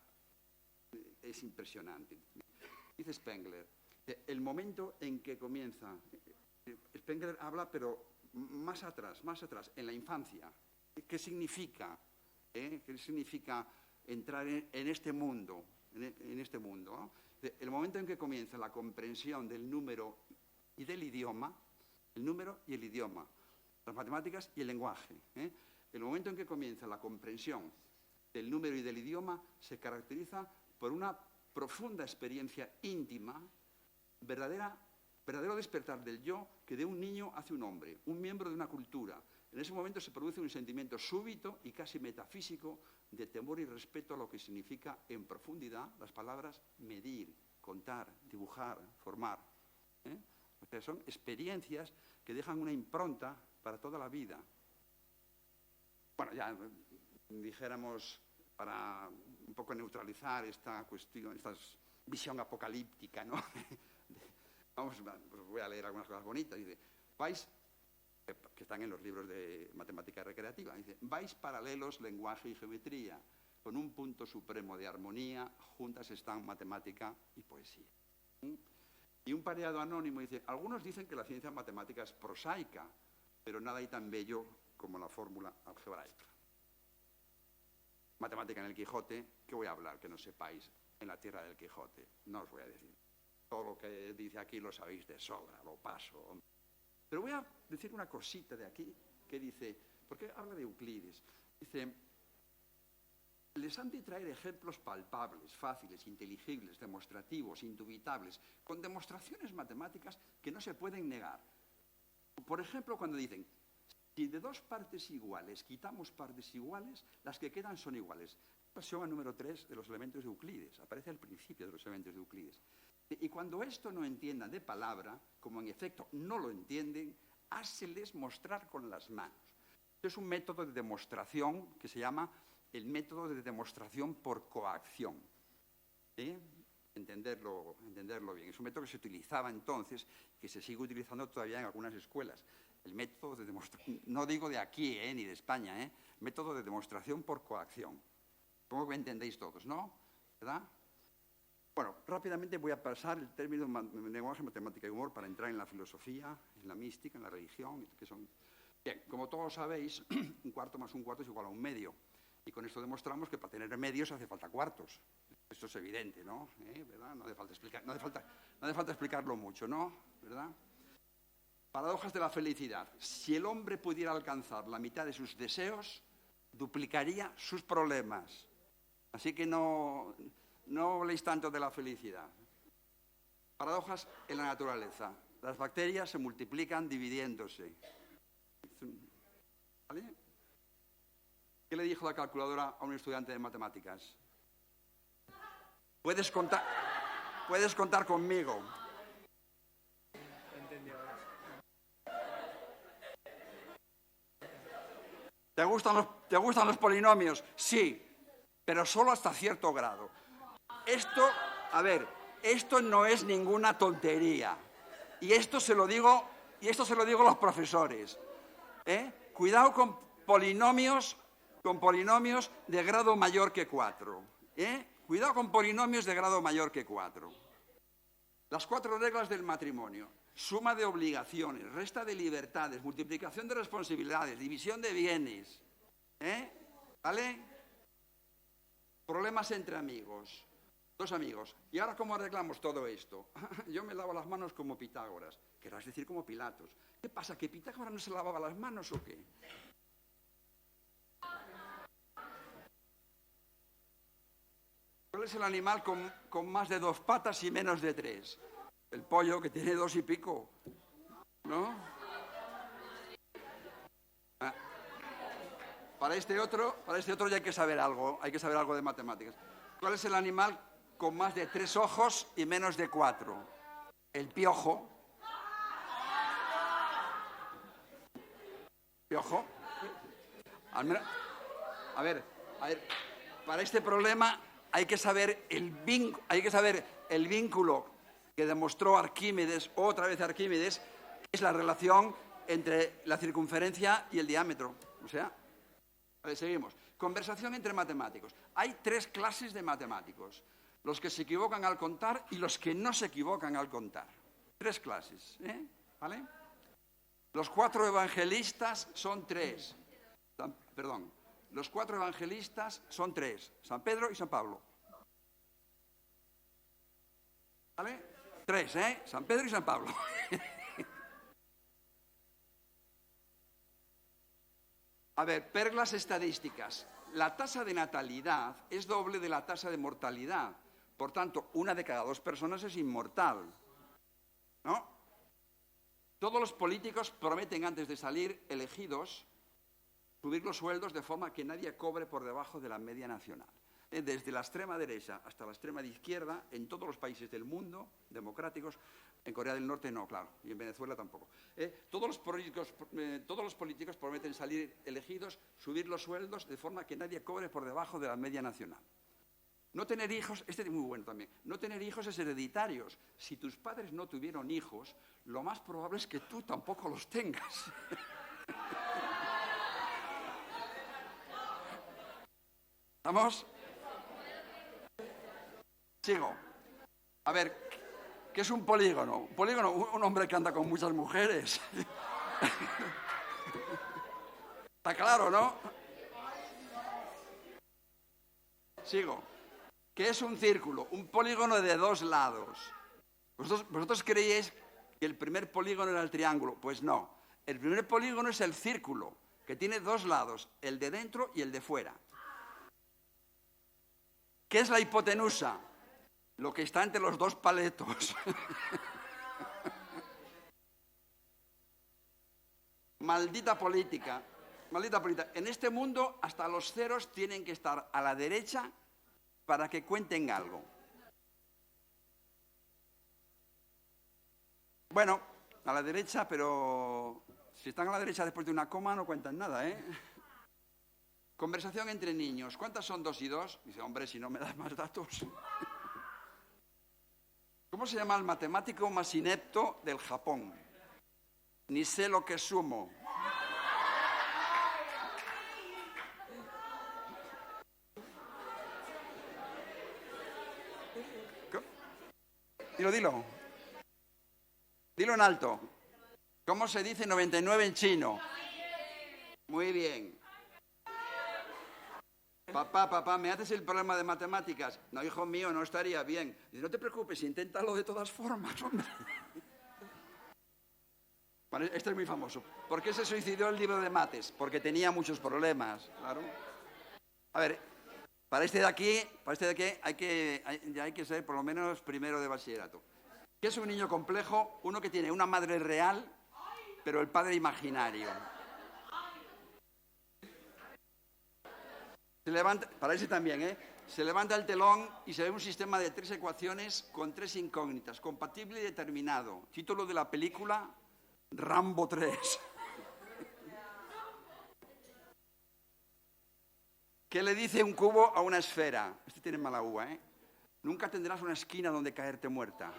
es impresionante. Dice Spengler, el momento en que comienza, Spengler habla, pero más atrás, en la infancia. ¿Qué significa? ¿Qué significa entrar en este mundo? En este mundo, ¿no? El momento en que comienza la comprensión del número y del idioma, el número y el idioma, las matemáticas y el lenguaje. El momento en que comienza la comprensión del número y del idioma se caracteriza por una profunda experiencia íntima, verdadero despertar del yo que de un niño hace un hombre, un miembro de una cultura. En ese momento se produce un sentimiento súbito y casi metafísico de temor y respeto a lo que significa en profundidad las palabras medir, contar, dibujar, formar. O sea, son experiencias que dejan una impronta para toda la vida. Bueno, ya dijéramos, para un poco neutralizar esta cuestión, esta visión apocalíptica, ¿no? Pues voy a leer algunas cosas bonitas. Dice, que están en los libros de matemática recreativa, dice, vais paralelos lenguaje y geometría, con un punto supremo de armonía, juntas están matemática y poesía. Y un pareado anónimo dice, algunos dicen que la ciencia matemática es prosaica, pero nada hay tan bello como la fórmula algebraica. Matemática en el Quijote, ¿qué voy a hablar que no sepáis en la tierra del Quijote? No os voy a decir. Todo lo que dice aquí lo sabéis de sobra, lo paso. Pero voy a decir una cosita de aquí que dice, porque habla de Euclides, dice, les han de traer ejemplos palpables, fáciles, inteligibles, demostrativos, indubitables, con demostraciones matemáticas que no se pueden negar. Por ejemplo, cuando dicen, si de dos partes iguales quitamos partes iguales, las que quedan son iguales. Axioma número 3 de los elementos de Euclides, aparece al principio de los elementos de Euclides. Y cuando esto no entiendan de palabra, como en efecto no lo entienden, háseles mostrar con las manos. Es un método de demostración que se llama el método de demostración por coacción. Entenderlo bien. Es un método que se utilizaba entonces, que se sigue utilizando todavía en algunas escuelas. El método de demostración, no digo de aquí ni de España, método de demostración por coacción. Supongo que entendéis todos, ¿no? ¿Verdad? Bueno, rápidamente voy a pasar el término lenguaje, matemática y humor para entrar en la filosofía, en la mística, en la religión, que son... Bien, como todos sabéis, un cuarto más un cuarto es igual a un medio. Y con esto demostramos que para tener medios hace falta cuartos. Esto es evidente, ¿no? ¿Verdad? No hace falta explicarlo mucho, ¿no? ¿Verdad? Paradojas de la felicidad. Si el hombre pudiera alcanzar la mitad de sus deseos, duplicaría sus problemas. Así que no habléis tanto de la felicidad. Paradojas en la naturaleza. Las bacterias se multiplican dividiéndose. ¿Vale? ¿Qué le dijo la calculadora a un estudiante de matemáticas? Puedes contar conmigo. ¿Te gustan los polinomios? Sí, pero solo hasta cierto grado. Esto no es ninguna tontería. Y esto se lo digo a los profesores. Cuidado con polinomios de grado mayor que 4. Cuidado con polinomios de grado mayor que 4. Las 4 reglas del matrimonio: suma de obligaciones, resta de libertades, multiplicación de responsabilidades, división de bienes. ¿Vale? Problemas entre amigos. 2 amigos. ¿Y ahora cómo arreglamos todo esto? Yo me lavo las manos como Pitágoras. Querrás decir como Pilatos. ¿Qué pasa? ¿Que Pitágoras no se lavaba las manos o qué? ¿Cuál es el animal con más de 2 patas y menos de 3? El pollo, que tiene 2 y pico, ¿no? Para este otro ya hay que saber algo de matemáticas. ¿Cuál es el animal con más de 3 ojos y menos de 4? El piojo. ¿Piojo? A ver, para este problema hay que saber el vínculo que demostró Arquímedes, que es la relación entre la circunferencia y el diámetro. O sea, seguimos. Conversación entre matemáticos. Hay 3 clases de matemáticos: los que se equivocan al contar y los que no se equivocan al contar. 3 clases, ¿vale? Los 4 evangelistas son 3. Los 4 evangelistas son 3: San Pedro y San Pablo. ¿Vale? 3, San Pedro y San Pablo. A ver, perlas estadísticas. La tasa de natalidad es doble de la tasa de mortalidad. Por tanto, 1 de cada 2 personas es inmortal, ¿no? Todos los políticos prometen, antes de salir elegidos, subir los sueldos de forma que nadie cobre por debajo de la media nacional. Desde la extrema derecha hasta la extrema de izquierda, en todos los países del mundo democráticos, en Corea del Norte no, claro, y en Venezuela tampoco. Todos los políticos prometen salir elegidos, subir los sueldos de forma que nadie cobre por debajo de la media nacional. No tener hijos, este es muy bueno también, no tener hijos es hereditario. Si tus padres no tuvieron hijos, lo más probable es que tú tampoco los tengas. ¿Vamos? Sigo. A ver, ¿qué es un polígono? Un polígono, un hombre que anda con muchas mujeres. Está claro, ¿no? Sigo. ¿Qué es un círculo? Un polígono de 2 lados. ¿Vosotros creíais que el primer polígono era el triángulo? Pues no. El primer polígono es el círculo, que tiene 2 lados, el de dentro y el de fuera. ¿Qué es la hipotenusa? Lo que está entre los 2 paletos. Maldita política. En este mundo, hasta los ceros tienen que estar a la derecha para que cuenten algo. Bueno, a la derecha, pero si están a la derecha después de una coma no cuentan nada, Conversación entre niños. ¿Cuántas son 2 y 2? Dice, hombre, si no me das más datos. ¿Cómo se llama el matemático más inepto del Japón? Ni sé lo que sumo. Dilo. Dilo en alto. ¿Cómo se dice 99 en chino? Muy bien. Papá, ¿me haces el problema de matemáticas? No, hijo mío, no estaría bien. Dice, no te preocupes, inténtalo de todas formas, hombre. Bueno, este es muy famoso. ¿Por qué se suicidó el libro de mates? Porque tenía muchos problemas, claro. A ver, para este de aquí hay que ser por lo menos primero de bachillerato. ¿Qué es un niño complejo? Uno que tiene una madre real, pero el padre imaginario. Se levanta, para ese también, se levanta el telón y se ve un sistema de 3 ecuaciones con 3 incógnitas, compatible y determinado. Título de la película, Rambo 3. ¿Qué le dice un cubo a una esfera? Este tiene mala uva, ¿eh? Nunca tendrás una esquina donde caerte muerta.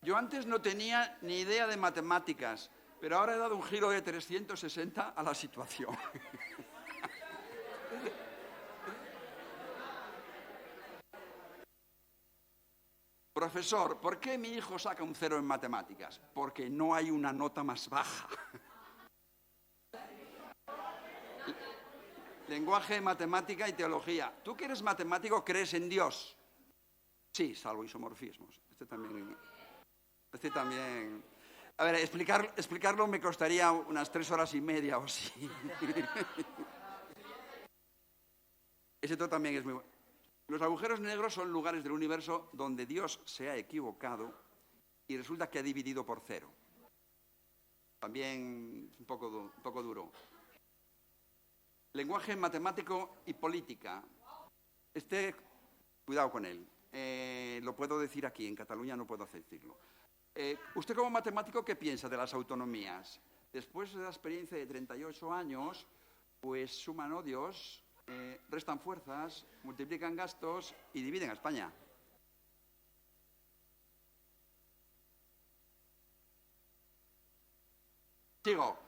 Yo antes no tenía ni idea de matemáticas, pero ahora he dado un giro de 360 a la situación. Profesor, ¿por qué mi hijo saca un 0 en matemáticas? Porque no hay una nota más baja. Lenguaje, matemática y teología. ¿Tú que eres matemático crees en Dios? Sí, salvo isomorfismos. Este también... A ver, explicarlo me costaría unas 3 horas y media o así. Ese también es muy bueno. Los agujeros negros son lugares del universo donde Dios se ha equivocado y resulta que ha dividido por 0. También un poco duro. Lenguaje matemático y política. Cuidado con él. Lo puedo decir aquí, en Cataluña no puedo decirlo. Usted como matemático, ¿qué piensa de las autonomías? Después de la experiencia de 38 años, pues suman odios, restan fuerzas, multiplican gastos y dividen a España. Sigo.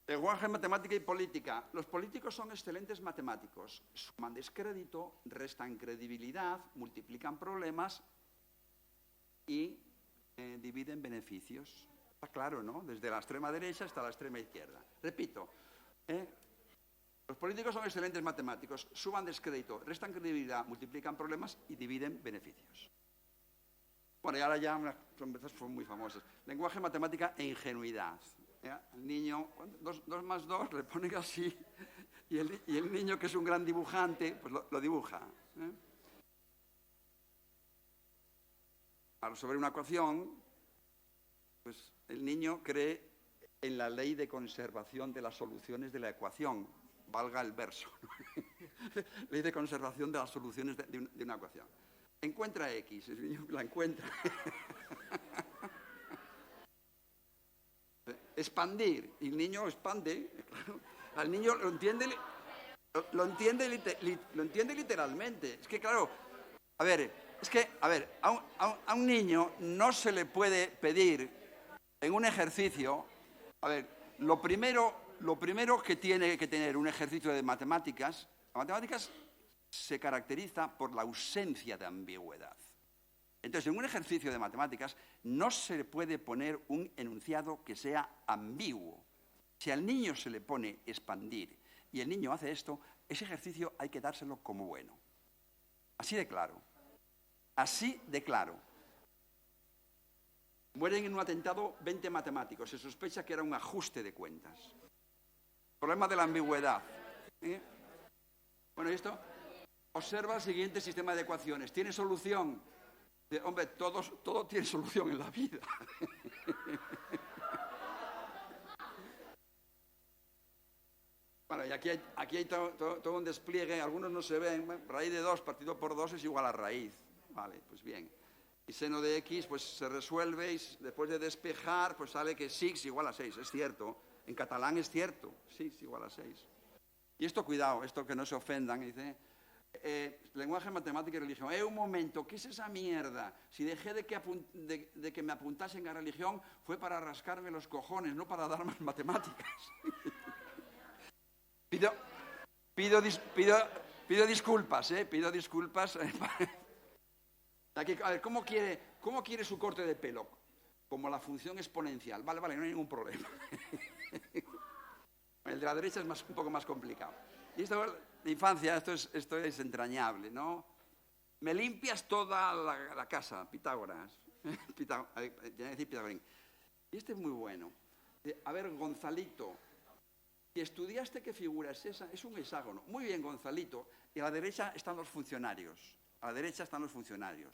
Lenguaje, matemática y política. Los políticos son excelentes matemáticos. Suman descrédito, restan credibilidad, multiplican problemas y dividen beneficios. Está claro, ¿no? Desde la extrema derecha hasta la extrema izquierda. Repito, los políticos son excelentes matemáticos. Suman descrédito, restan credibilidad, multiplican problemas y dividen beneficios. Bueno, y ahora ya estas son muy famosas. Lenguaje, matemática e ingenuidad. El niño, 2 más 2, le ponen así, y el niño, que es un gran dibujante, pues lo dibuja. Al resolver una ecuación, pues el niño cree en la ley de conservación de las soluciones de la ecuación, valga el verso. Ley de conservación de las soluciones de una ecuación. Encuentra X, el niño la encuentra. Expandir, y el niño expande, claro. Al niño lo entiende literalmente. Es que, claro, a un niño no se le puede pedir en un ejercicio, lo primero que tiene que tener un ejercicio de matemáticas, las matemáticas se caracteriza por la ausencia de ambigüedad. Entonces, en un ejercicio de matemáticas no se le puede poner un enunciado que sea ambiguo. Si al niño se le pone expandir y el niño hace esto, ese ejercicio hay que dárselo como bueno. Así de claro. Así de claro. Mueren en un atentado 20 matemáticos. Se sospecha que era un ajuste de cuentas. Problema de la ambigüedad. Bueno, ¿y esto? Observa el siguiente sistema de ecuaciones. ¿Tiene solución? Hombre, todo tiene solución en la vida. Bueno, y aquí hay todo un despliegue. Algunos no se ven. Raíz de 2 partido por 2 es igual a raíz. Vale, pues bien. Y seno de X, pues se resuelve y después de despejar, pues sale que 6 igual a 6. Es cierto. En catalán es cierto. 6 igual a 6. Y esto, cuidado, esto que no se ofendan. Dice... lenguaje, matemática y religión. Un momento, ¿qué es esa mierda? Si dejé de que me apuntasen a religión fue para rascarme los cojones, no para dar más matemáticas. pido disculpas, pido disculpas. Aquí, a ver, ¿cómo quiere su corte de pelo? Como la función exponencial. Vale, no hay ningún problema. El de la derecha es un poco más complicado. Y esto de infancia, esto es entrañable, ¿no? Me limpias toda la casa, Pitágoras. Pitágoras. Y este es muy bueno. A ver, Gonzalito, si estudiaste qué figura es esa, es un hexágono. Muy bien, Gonzalito. Y a la derecha están los funcionarios.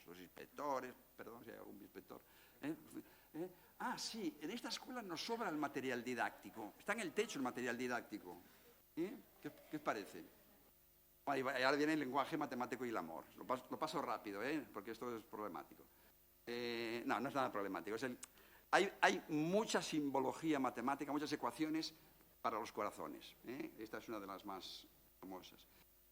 Los inspectores, perdón si hay algún inspector. Sí, en esta escuela nos sobra el material didáctico. Está en el techo el material didáctico. ¿Qué os parece? Vale, y ahora viene el lenguaje matemático y el amor. Lo paso rápido, porque esto es problemático. No es nada problemático. Hay mucha simbología matemática, muchas ecuaciones para los corazones. Esta es una de las más famosas.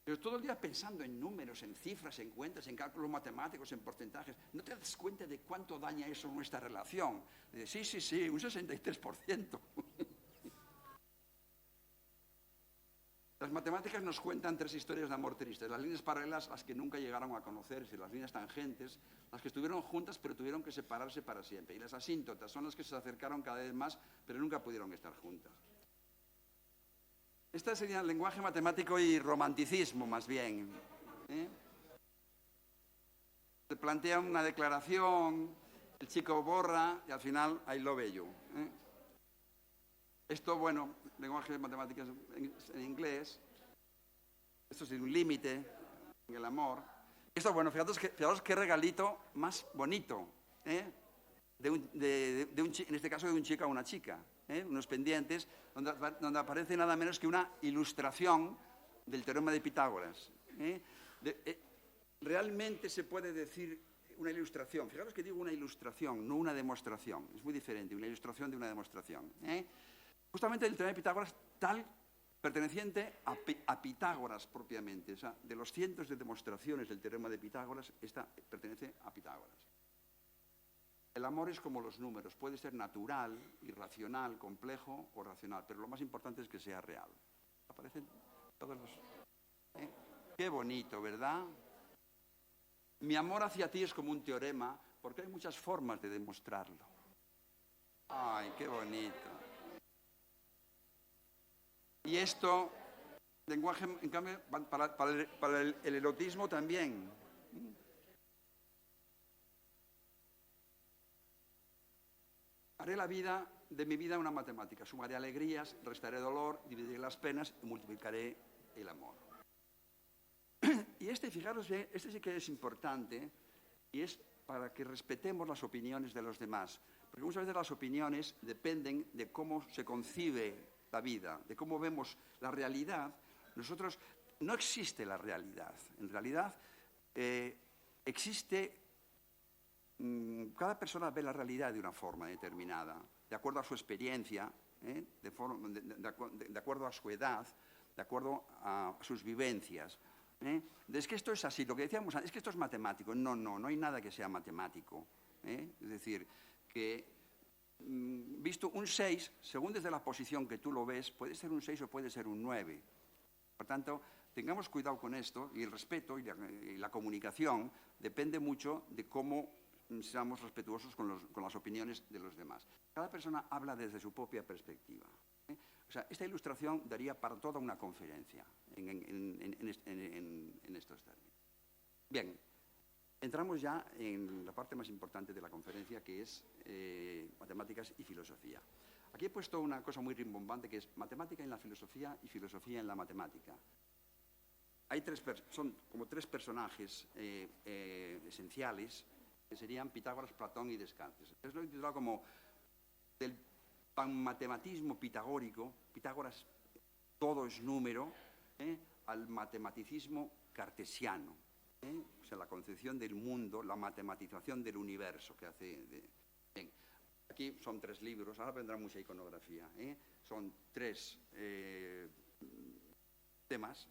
Pero todo el día pensando en números, en cifras, en cuentas, en cálculos matemáticos, en porcentajes, no te das cuenta de cuánto daña eso nuestra relación. Sí, un 63%. Las matemáticas nos cuentan 3 historias de amor tristes. Las líneas paralelas, las que nunca llegaron a conocerse, las líneas tangentes, las que estuvieron juntas pero tuvieron que separarse para siempre. Y las asíntotas son las que se acercaron cada vez más pero nunca pudieron estar juntas. Este sería el lenguaje matemático y romanticismo, más bien. Se plantea una declaración, el chico borra y al final I love you. Esto, bueno, lenguaje de matemáticas en inglés. Esto es un límite en el amor. Esto, bueno, fijaos qué regalito más bonito, en este caso de un chico a una chica. Unos pendientes donde aparece nada menos que una ilustración del teorema de Pitágoras. Realmente se puede decir una ilustración. Fijaros que digo una ilustración, no una demostración. Es muy diferente, una ilustración de una demostración. Justamente el teorema de Pitágoras, tal perteneciente a Pitágoras propiamente. O sea, de los cientos de demostraciones del teorema de Pitágoras, esta pertenece a Pitágoras. El amor es como los números, puede ser natural, irracional, complejo o racional, pero lo más importante es que sea real. ¿Aparecen todos los...? Qué bonito, ¿verdad? Mi amor hacia ti es como un teorema, porque hay muchas formas de demostrarlo. Ay, qué bonito. Y esto, lenguaje, en cambio, para el erotismo también. Haré de mi vida una matemática. Sumaré alegrías, restaré dolor, dividiré las penas y multiplicaré el amor. Y fijaros, este sí que es importante y es para que respetemos las opiniones de los demás. Porque muchas veces las opiniones dependen de cómo se concibe la vida, de cómo vemos la realidad. Nosotros, no existe la realidad. En realidad, existe... Cada persona ve la realidad de una forma determinada, de acuerdo a su experiencia, de acuerdo a su edad, de acuerdo a sus vivencias. Es que esto es así, lo que decíamos antes, es que esto es matemático. No hay nada que sea matemático. Es decir, que visto un 6, según desde la posición que tú lo ves, puede ser un 6 o puede ser un 9. Por tanto, tengamos cuidado con esto, y el respeto y la comunicación depende mucho de cómo seamos respetuosos con las opiniones de los demás. Cada persona habla desde su propia perspectiva. O sea, esta ilustración daría para toda una conferencia en estos términos. Bien, entramos ya en la parte más importante de la conferencia, que es matemáticas y filosofía. Aquí he puesto una cosa muy rimbombante, que es matemática en la filosofía y filosofía en la matemática. Son como 3 personajes esenciales, que serían Pitágoras, Platón y Descartes. Es lo que he titulado como del panmatematismo pitagórico, Pitágoras todo es número, al matematicismo cartesiano, o sea, la concepción del mundo, la matematización del universo que hace... Bien, aquí son 3 libros, ahora vendrá mucha iconografía, son 3 temas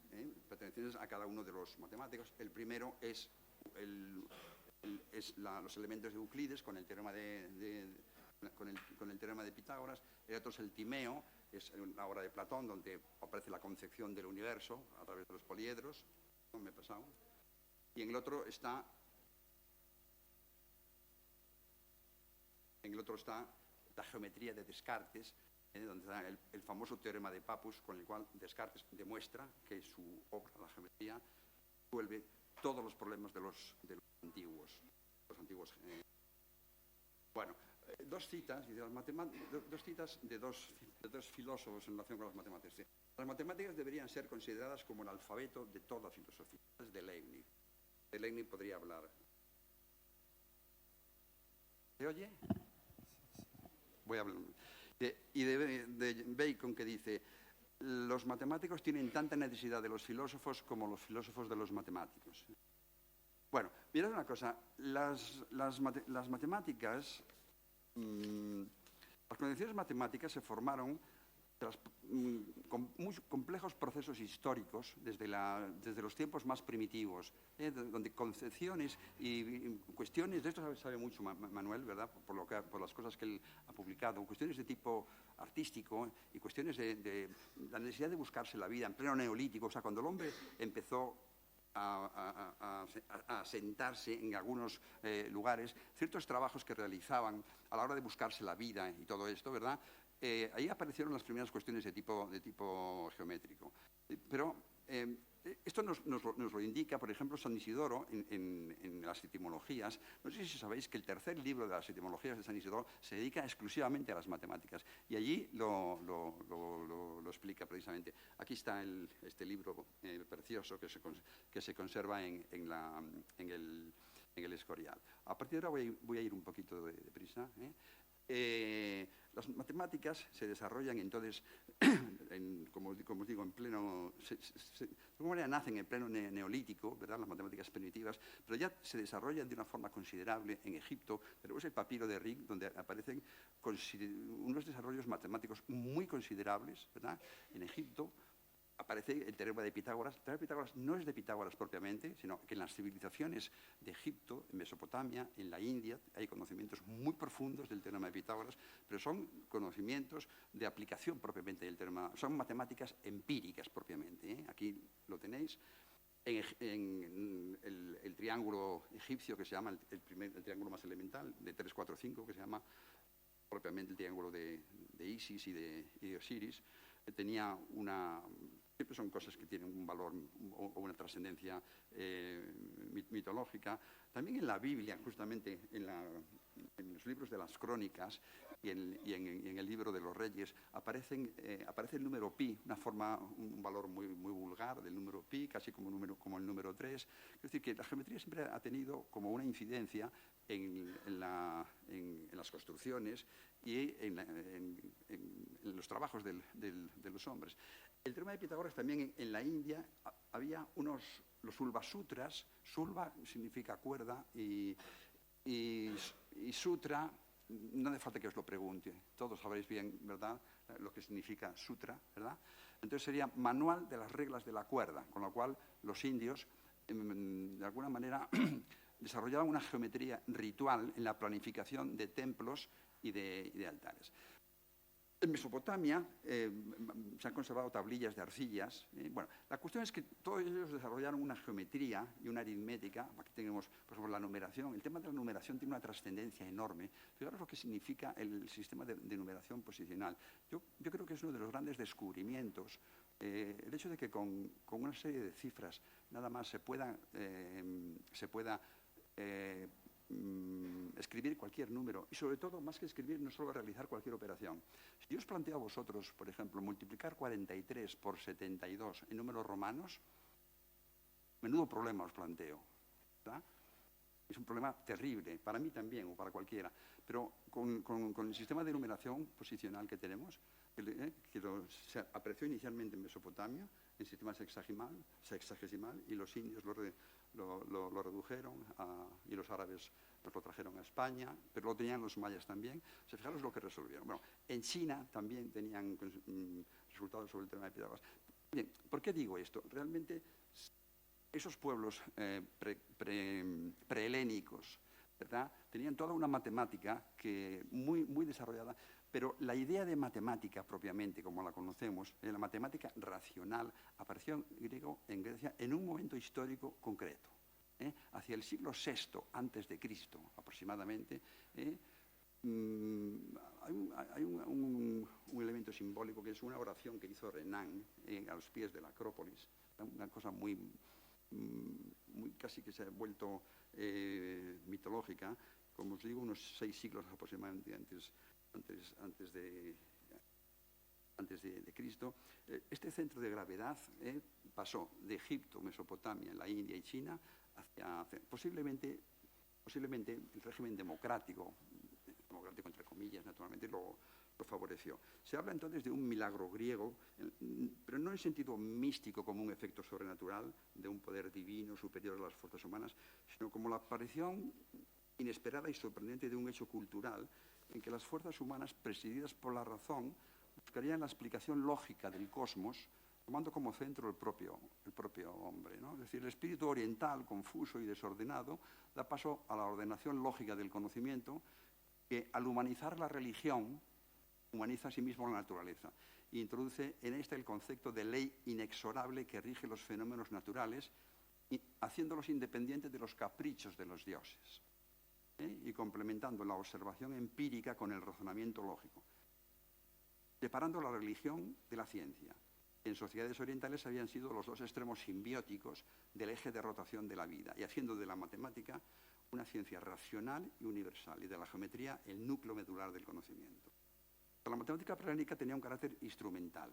pertenecientes a cada uno de los matemáticos. El primero es los elementos de Euclides con el teorema con el teorema de Pitágoras. El otro es el Timeo, es la obra de Platón, donde aparece la concepción del universo a través de los poliedros. No me he pasado. Y en el otro está la geometría de Descartes, donde está el famoso teorema de Pappus, con el cual Descartes demuestra que su obra, la geometría, resuelve todos los problemas de los antiguos. Bueno, 2 citas de dos filósofos en relación con las matemáticas. Las matemáticas deberían ser consideradas como el alfabeto de toda filosofía. Es de Leibniz. De Leibniz podría hablar. ¿Se oye? Voy a hablar. Y de Bacon, que dice: los matemáticos tienen tanta necesidad de los filósofos como los filósofos de los matemáticos. Bueno, mirad una cosa, las matemáticas las convenciones matemáticas se formaron con muy complejos procesos históricos desde los tiempos más primitivos, donde concepciones y cuestiones, de esto sabe mucho Manuel, ¿verdad? Por las cosas que él ha publicado, cuestiones de tipo artístico y cuestiones de la necesidad de buscarse la vida en pleno neolítico, o sea, cuando el hombre empezó a sentarse en algunos lugares, ciertos trabajos que realizaban a la hora de buscarse la vida y todo esto, ¿verdad? Ahí aparecieron las primeras cuestiones de tipo geométrico. Pero esto nos lo indica, por ejemplo, San Isidoro en las etimologías. No sé si sabéis que el tercer libro de las etimologías de San Isidoro se dedica exclusivamente a las matemáticas. Y allí lo explica precisamente. Aquí está este libro precioso que se conserva en el Escorial. A partir de ahora voy a ir un poquito deprisa. Las matemáticas se desarrollan entonces, como os digo, en pleno... de alguna manera nacen en pleno neolítico, ¿verdad? Las matemáticas primitivas, pero ya se desarrollan de una forma considerable en Egipto. Tenemos el papiro de Rig, donde aparecen unos desarrollos matemáticos muy considerables, ¿verdad? En Egipto aparece el teorema de Pitágoras. El teorema de Pitágoras no es de Pitágoras propiamente, sino que en las civilizaciones de Egipto, en Mesopotamia, en la India, hay conocimientos muy profundos del teorema de Pitágoras, pero son conocimientos de aplicación propiamente del teorema, son matemáticas empíricas propiamente, ¿eh? Aquí lo tenéis. En el triángulo egipcio, que se llama el triángulo más elemental, de 3, 4, 5, que se llama propiamente el triángulo de Isis y de Osiris, tenía siempre son cosas que tienen un valor o una trascendencia mitológica. También en la Biblia, justamente en los libros de las crónicas y en el libro de los reyes, aparece el número pi, un valor muy vulgar del número pi, casi como el número 3. Es decir, que la geometría siempre ha tenido como una incidencia en las construcciones y en los trabajos de los hombres. El teorema de Pitágoras también en la India había los Sulva-sutras. Sulva significa cuerda y sutra, no hace falta que os lo pregunte, todos sabréis bien, ¿verdad?, lo que significa sutra, ¿verdad? Entonces sería manual de las reglas de la cuerda, con lo cual los indios, de alguna manera, desarrollaban una geometría ritual en la planificación de templos y de altares. En Mesopotamia se han conservado tablillas de arcillas. Bueno, la cuestión es que todos ellos desarrollaron una geometría y una aritmética. Aquí tenemos, por ejemplo, la numeración. El tema de la numeración tiene una trascendencia enorme. Fijaros lo que significa el sistema de numeración posicional. Yo creo que es uno de los grandes descubrimientos. El hecho de que con una serie de cifras nada más se pueda escribir cualquier número y, sobre todo, más que escribir, no solo realizar cualquier operación. Si yo os planteo a vosotros, por ejemplo, multiplicar 43 por 72 en números romanos, menudo problema os planteo, ¿verdad? Es un problema terrible, para mí también o para cualquiera, pero con el sistema de numeración posicional que tenemos, que se apreció inicialmente en Mesopotamia, en sistema sexagesimal, y los indios lo redujeron y los árabes lo trajeron a España, pero lo tenían los mayas también. O sea, fijaros lo que resolvieron. Bueno, en China también tenían resultados sobre el tema de Pitágoras. Bien, ¿por qué digo esto? Realmente esos pueblos prehelénicos, ¿verdad?, tenían toda una matemática muy desarrollada, pero la idea de matemática propiamente, como la conocemos, la matemática racional, apareció en Grecia en un momento histórico concreto. Hacia el siglo VI antes de Cristo, aproximadamente, hay un elemento simbólico que es una oración que hizo Renan a los pies de la Acrópolis, una cosa muy casi que se ha vuelto mitológica, como os digo, unos 6 siglos aproximadamente antes de Cristo. Este centro de gravedad pasó de Egipto, Mesopotamia, la India y China hacia posiblemente el régimen democrático entre comillas, naturalmente lo favoreció. Se habla entonces de un milagro griego, pero no en sentido místico como un efecto sobrenatural de un poder divino superior a las fuerzas humanas, sino como la aparición inesperada y sorprendente de un hecho cultural en que las fuerzas humanas, presididas por la razón, buscarían la explicación lógica del cosmos, tomando como centro el propio hombre, ¿no? Es decir, el espíritu oriental, confuso y desordenado, da paso a la ordenación lógica del conocimiento, que al humanizar la religión, humaniza a sí mismo la naturaleza e introduce en esta el concepto de ley inexorable que rige los fenómenos naturales, haciéndolos independientes de los caprichos de los dioses, y complementando la observación empírica con el razonamiento lógico, separando la religión de la ciencia. En sociedades orientales habían sido los dos extremos simbióticos del eje de rotación de la vida, y haciendo de la matemática una ciencia racional y universal, y de la geometría el núcleo medular del conocimiento. La matemática prehelénica tenía un carácter instrumental.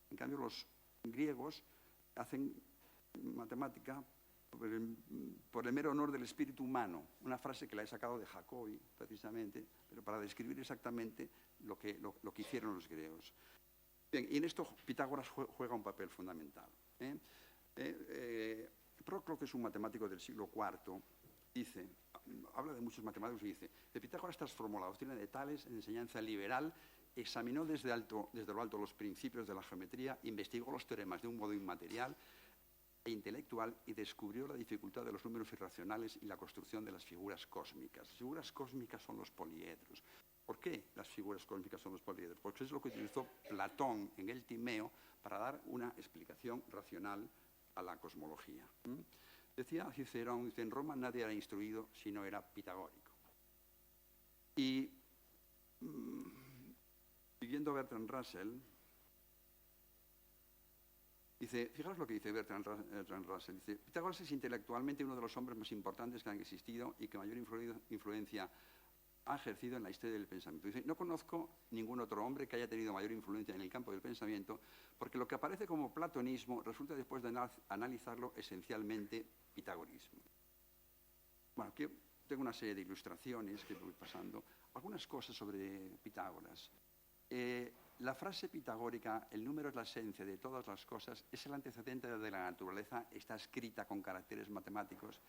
En cambio, los griegos hacen matemática por el mero honor del espíritu humano, una frase que la he sacado de Jacobi, precisamente, pero para describir exactamente lo que hicieron los griegos. Bien, y en esto Pitágoras juega un papel fundamental. Proclo, que es un matemático del siglo IV, habla de muchos matemáticos y dice: de Pitágoras transformó la doctrina de Tales en enseñanza liberal, examinó desde lo alto los principios de la geometría, investigó los teoremas de un modo inmaterial e intelectual y descubrió la dificultad de los números irracionales y la construcción de las figuras cósmicas. Las figuras cósmicas son los poliedros. ¿Por qué las figuras cósmicas son los poliedros? Porque es lo que utilizó Platón en el Timeo para dar una explicación racional a la cosmología. Decía Cicerón, en Roma nadie era instruido si no era pitagórico. Y siguiendo Bertrand Russell, dice, fijaros lo que dice Bertrand Russell, dice: Pitágoras es intelectualmente uno de los hombres más importantes que han existido y que mayor influencia ha ejercido en la historia del pensamiento. Dice: no conozco ningún otro hombre que haya tenido mayor influencia en el campo del pensamiento, porque lo que aparece como platonismo resulta, después de analizarlo, esencialmente pitagorismo. Bueno, aquí tengo una serie de ilustraciones que voy pasando. Algunas cosas sobre Pitágoras. La frase pitagórica, el número es la esencia de todas las cosas, es el antecedente de la naturaleza, está escrita con caracteres matemáticos,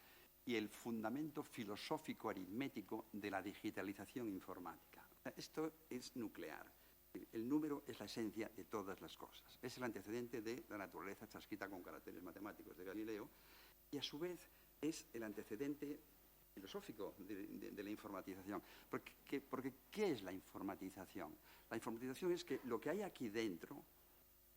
y el fundamento filosófico aritmético de la digitalización informática. Esto es nuclear. El número es la esencia de todas las cosas. Es el antecedente de la naturaleza, está escrita con caracteres matemáticos de Galileo, y a su vez es el antecedente filosófico de la informatización. Porque ¿qué es la informatización? La informatización es que lo que hay aquí dentro,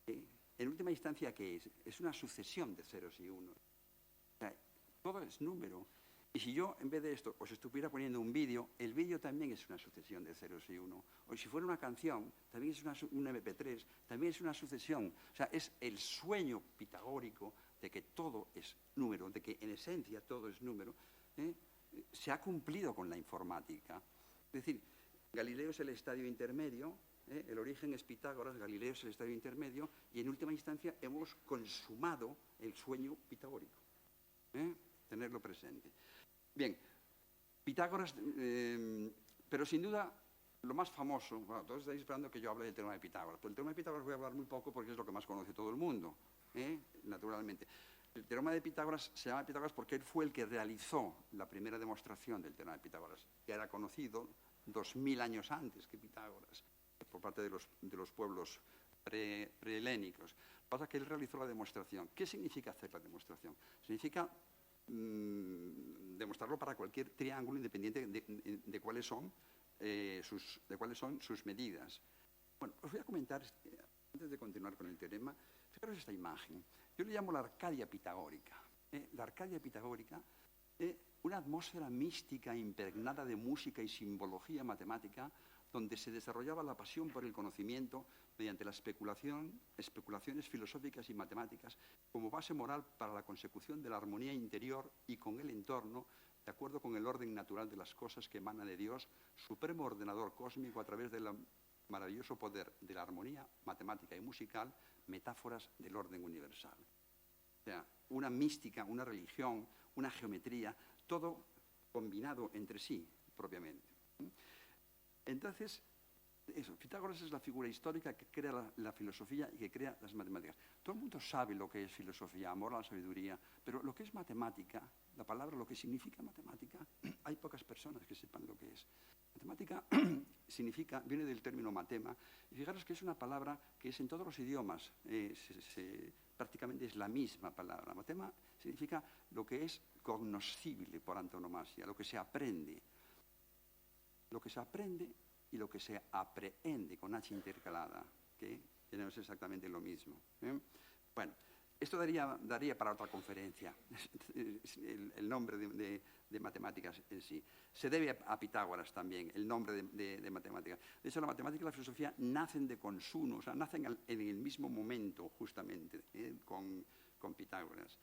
en última instancia, ¿qué es? Es una sucesión de ceros y unos. O sea, todo es número. Y si yo, en vez de esto, os estuviera poniendo un vídeo, el vídeo también es una sucesión de ceros y uno. O si fuera una canción, también es un MP3, también es una sucesión. O sea, es el sueño pitagórico de que todo es número, de que en esencia todo es número, se ha cumplido con la informática. Es decir, Galileo es el estadio intermedio, el origen es Pitágoras, Galileo es el estadio intermedio, y en última instancia hemos consumado el sueño pitagórico. Tenerlo presente. Bien, Pitágoras, pero sin duda lo más famoso, bueno, todos estáis esperando que yo hable del teorema de Pitágoras, pero el teorema de Pitágoras voy a hablar muy poco porque es lo que más conoce todo el mundo, naturalmente. El teorema de Pitágoras se llama Pitágoras porque él fue el que realizó la primera demostración del teorema de Pitágoras, que era conocido 2000 años antes que Pitágoras, por parte de los pueblos prehelénicos. Pasa que él realizó la demostración. ¿Qué significa hacer la demostración? Significa demostrarlo para cualquier triángulo, independiente de cuáles son sus medidas. Bueno, os voy a comentar, antes de continuar con el teorema, fijaros esta imagen. Yo le llamo la Arcadia pitagórica. La Arcadia pitagórica, una atmósfera mística impregnada de música y simbología matemática, donde se desarrollaba la pasión por el conocimiento mediante la especulaciones filosóficas y matemáticas como base moral para la consecución de la armonía interior y con el entorno, de acuerdo con el orden natural de las cosas que emana de Dios, supremo ordenador cósmico, a través del maravilloso poder de la armonía matemática y musical, metáforas del orden universal. O sea, una mística, una religión, una geometría, todo combinado entre sí propiamente. Entonces, eso, Pitágoras es la figura histórica que crea la filosofía y que crea las matemáticas. Todo el mundo sabe lo que es filosofía, amor a la sabiduría, pero lo que es matemática, la palabra, lo que significa matemática, hay pocas personas que sepan lo que es. Matemática viene del término matema, y fijaros que es una palabra que es en todos los idiomas, prácticamente es la misma palabra. Matema significa lo que es cognoscible por antonomasia, lo que se aprende. Lo que se aprende y lo que se aprehende con H intercalada, que no es exactamente lo mismo. Bueno, esto daría para otra conferencia, el nombre de matemáticas en sí. Se debe a Pitágoras también, el nombre de matemáticas. De hecho, la matemática y la filosofía nacen de consumo, o sea, nacen en el mismo momento, justamente, con Pitágoras.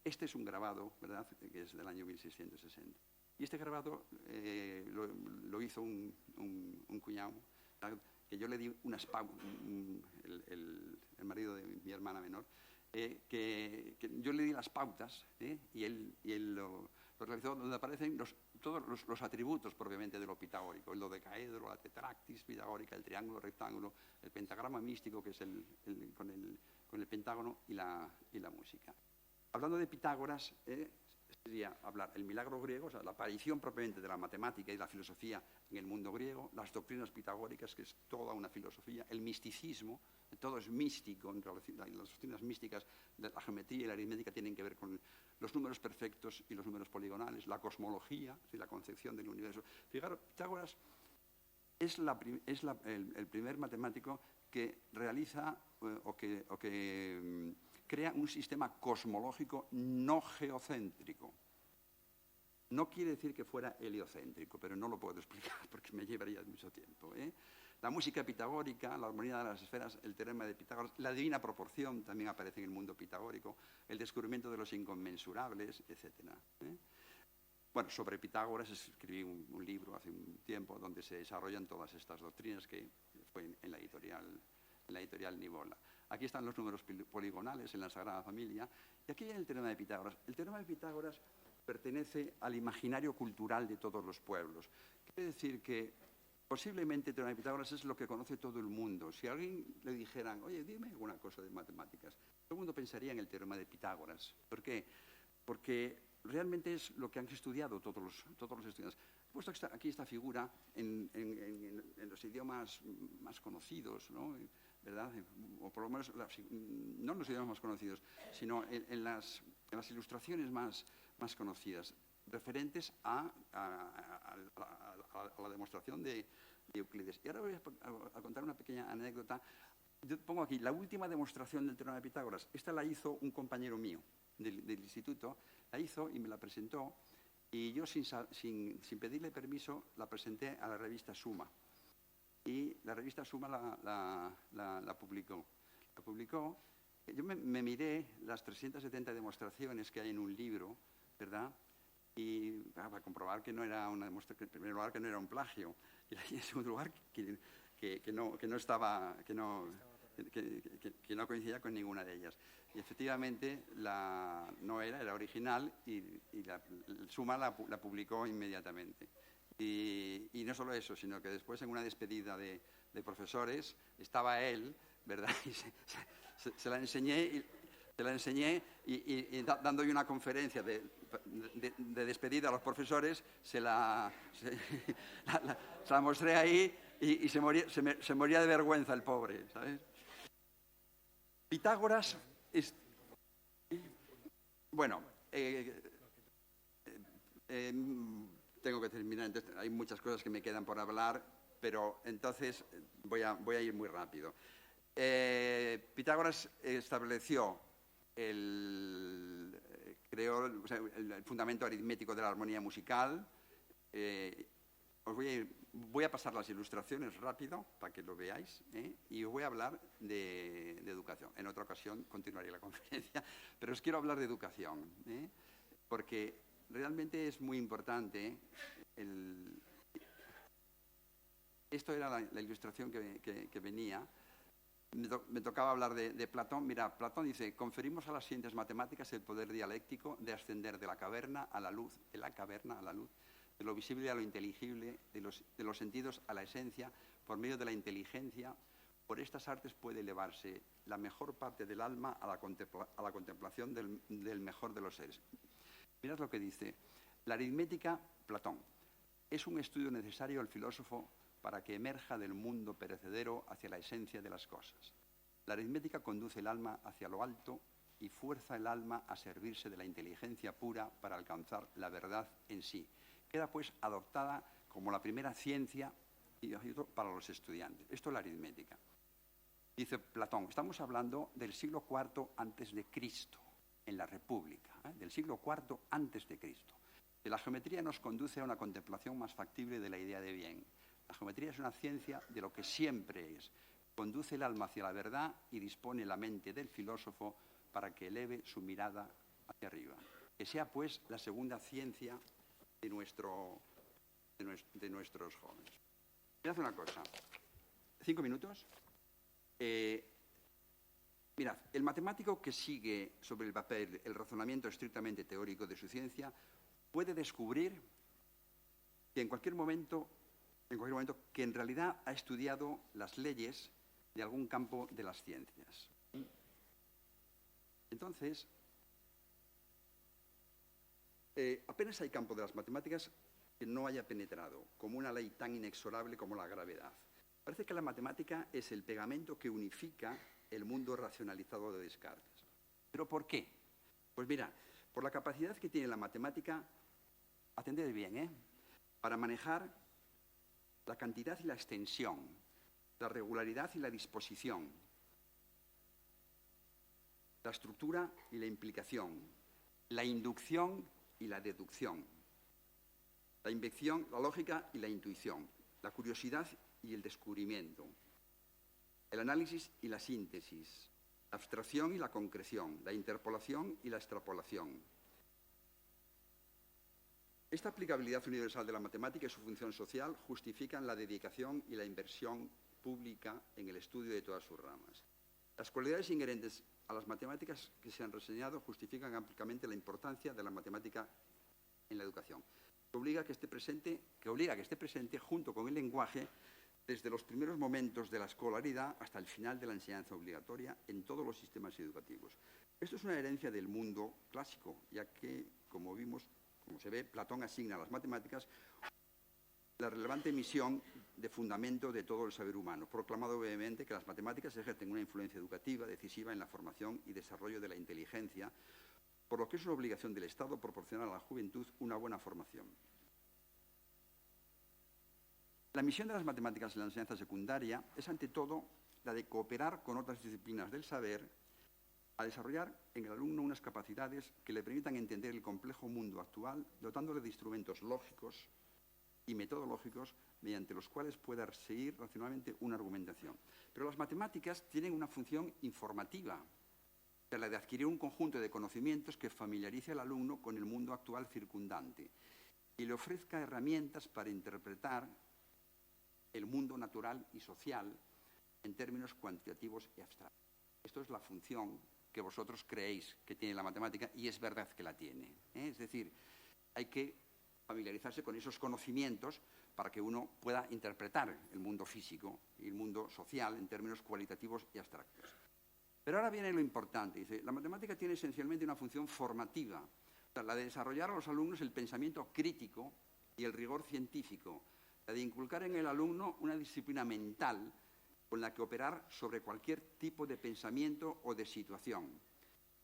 Este es un grabado, ¿verdad?, que es del año 1660. Y este grabado lo hizo un cuñado, que yo le di unas pautas, el marido de mi hermana menor, que yo le di las pautas, y él lo realizó, donde aparecen todos los atributos propiamente de lo pitagórico, el dodecaedro, la tetractis pitagórica, el triángulo rectángulo, el pentagrama místico, que es con el pentágono, y la música. Hablando de Pitágoras, sería hablar el milagro griego, o sea, la aparición propiamente de la matemática y la filosofía en el mundo griego, las doctrinas pitagóricas, que es toda una filosofía, el misticismo, todo es místico, las doctrinas místicas de la geometría y la aritmética tienen que ver con los números perfectos y los números poligonales, la cosmología, la concepción del universo. Fijaros, Pitágoras es el primer matemático que realiza o que crea un sistema cosmológico no geocéntrico. No quiere decir que fuera heliocéntrico, pero no lo puedo explicar porque me llevaría mucho tiempo. La música pitagórica, la armonía de las esferas, el teorema de Pitágoras, la divina proporción también aparece en el mundo pitagórico, el descubrimiento de los inconmensurables, etc. Bueno, sobre Pitágoras escribí un libro hace un tiempo donde se desarrollan todas estas doctrinas, que fue en la editorial Nivola. Aquí están los números poligonales en la Sagrada Familia, y aquí hay el teorema de Pitágoras. El teorema de Pitágoras pertenece al imaginario cultural de todos los pueblos. Quiere decir que posiblemente el teorema de Pitágoras es lo que conoce todo el mundo. Si a alguien le dijeran, oye, dime alguna cosa de matemáticas, todo el mundo pensaría en el teorema de Pitágoras. ¿Por qué? Porque realmente es lo que han estudiado todos los estudiantes. He puesto aquí esta figura en los idiomas más conocidos, ¿no?, ¿verdad? O por lo menos, no en los idiomas más conocidos, sino en las ilustraciones más conocidas, referentes a la demostración de Euclides. Y ahora voy a contar una pequeña anécdota. Yo pongo aquí la última demostración del teorema de Pitágoras. Esta la hizo un compañero mío del instituto, la hizo y me la presentó, y yo sin pedirle permiso la presenté a la revista Suma. Y la revista Suma la publicó. La publicó. Yo me miré las 370 demostraciones que hay en un libro, ¿verdad? Y para comprobar que no era una demostración, en primer lugar que no era un plagio, y en segundo lugar que no coincidía con ninguna de ellas. Y efectivamente no era original, y Suma la publicó inmediatamente. Y no solo eso, sino que después, en una despedida de profesores, estaba él, ¿verdad? Y se la enseñé y dando yo una conferencia de despedida a los profesores, se la mostré ahí, y se moría de vergüenza el pobre, ¿sabes? Pitágoras es... Bueno, tengo que terminar, entonces hay muchas cosas que me quedan por hablar, pero entonces voy a ir muy rápido. Pitágoras estableció creó el fundamento aritmético de la armonía musical. Voy a pasar las ilustraciones rápido para que lo veáis, y os voy a hablar de educación. En otra ocasión continuaré la conferencia, pero os quiero hablar de educación, porque realmente es muy importante. Esto era la ilustración que venía. Me tocaba hablar de Platón. Mira, Platón dice: conferimos a las ciencias matemáticas el poder dialéctico de ascender de la caverna a la luz, de lo visible a lo inteligible, de los sentidos a la esencia, por medio de la inteligencia. Por estas artes puede elevarse la mejor parte del alma a la contemplación del mejor de los seres. Mirad lo que dice la aritmética, Platón. es un estudio necesario al filósofo para que emerja del mundo perecedero hacia la esencia de las cosas. La aritmética conduce el alma hacia lo alto y fuerza el alma a servirse de la inteligencia pura para alcanzar la verdad en sí. Queda pues adoptada como la primera ciencia para los estudiantes. Esto es la aritmética. Dice Platón, estamos hablando del siglo IV antes de Cristo, en la República, del siglo IV antes de Cristo. La geometría nos conduce a una contemplación más factible de la idea de bien. La geometría es una ciencia de lo que siempre es. Conduce el alma hacia la verdad y dispone la mente del filósofo para que eleve su mirada hacia arriba. Que sea, pues, la segunda ciencia de nuestros jóvenes. Mirad una cosa. 5 minutos. Mirad, el matemático que sigue sobre el papel el razonamiento estrictamente teórico de su ciencia puede descubrir que en cualquier momento que en realidad ha estudiado las leyes de algún campo de las ciencias. Entonces, apenas hay campo de las matemáticas que no haya penetrado, como una ley tan inexorable como la gravedad. Parece que la matemática es el pegamento que unifica el mundo racionalizado de Descartes. ¿Pero por qué? Pues mira, por la capacidad que tiene la matemática, atended bien, para manejar la cantidad y la extensión, la regularidad y la disposición, la estructura y la implicación, la inducción y la deducción, la invención, la lógica y la intuición, la curiosidad y el descubrimiento, el análisis y la síntesis, la abstracción y la concreción, la interpolación y la extrapolación. Esta aplicabilidad universal de la matemática y su función social justifican la dedicación y la inversión pública en el estudio de todas sus ramas. Las cualidades inherentes a las matemáticas que se han reseñado justifican ampliamente la importancia de la matemática en la educación, que obliga a que esté presente junto con el lenguaje desde los primeros momentos de la escolaridad hasta el final de la enseñanza obligatoria en todos los sistemas educativos. Esto es una herencia del mundo clásico, ya que, como se ve, Platón asigna a las matemáticas la relevante misión de fundamento de todo el saber humano, proclamado brevemente que las matemáticas ejercen una influencia educativa decisiva en la formación y desarrollo de la inteligencia, por lo que es una obligación del Estado proporcionar a la juventud una buena formación. La misión de las matemáticas en la enseñanza secundaria es, ante todo, la de cooperar con otras disciplinas del saber a desarrollar en el alumno unas capacidades que le permitan entender el complejo mundo actual, dotándole de instrumentos lógicos y metodológicos mediante los cuales pueda seguir racionalmente una argumentación. Pero las matemáticas tienen una función informativa, la de adquirir un conjunto de conocimientos que familiarice al alumno con el mundo actual circundante y le ofrezca herramientas para interpretar el mundo natural y social en términos cuantitativos y abstractos. Esto es la función que vosotros creéis que tiene la matemática y es verdad que la tiene. Es decir, hay que familiarizarse con esos conocimientos para que uno pueda interpretar el mundo físico y el mundo social en términos cualitativos y abstractos. Pero ahora viene lo importante. Dice, la matemática tiene esencialmente una función formativa, la de desarrollar a los alumnos el pensamiento crítico y el rigor científico, la de inculcar en el alumno una disciplina mental con la que operar sobre cualquier tipo de pensamiento o de situación.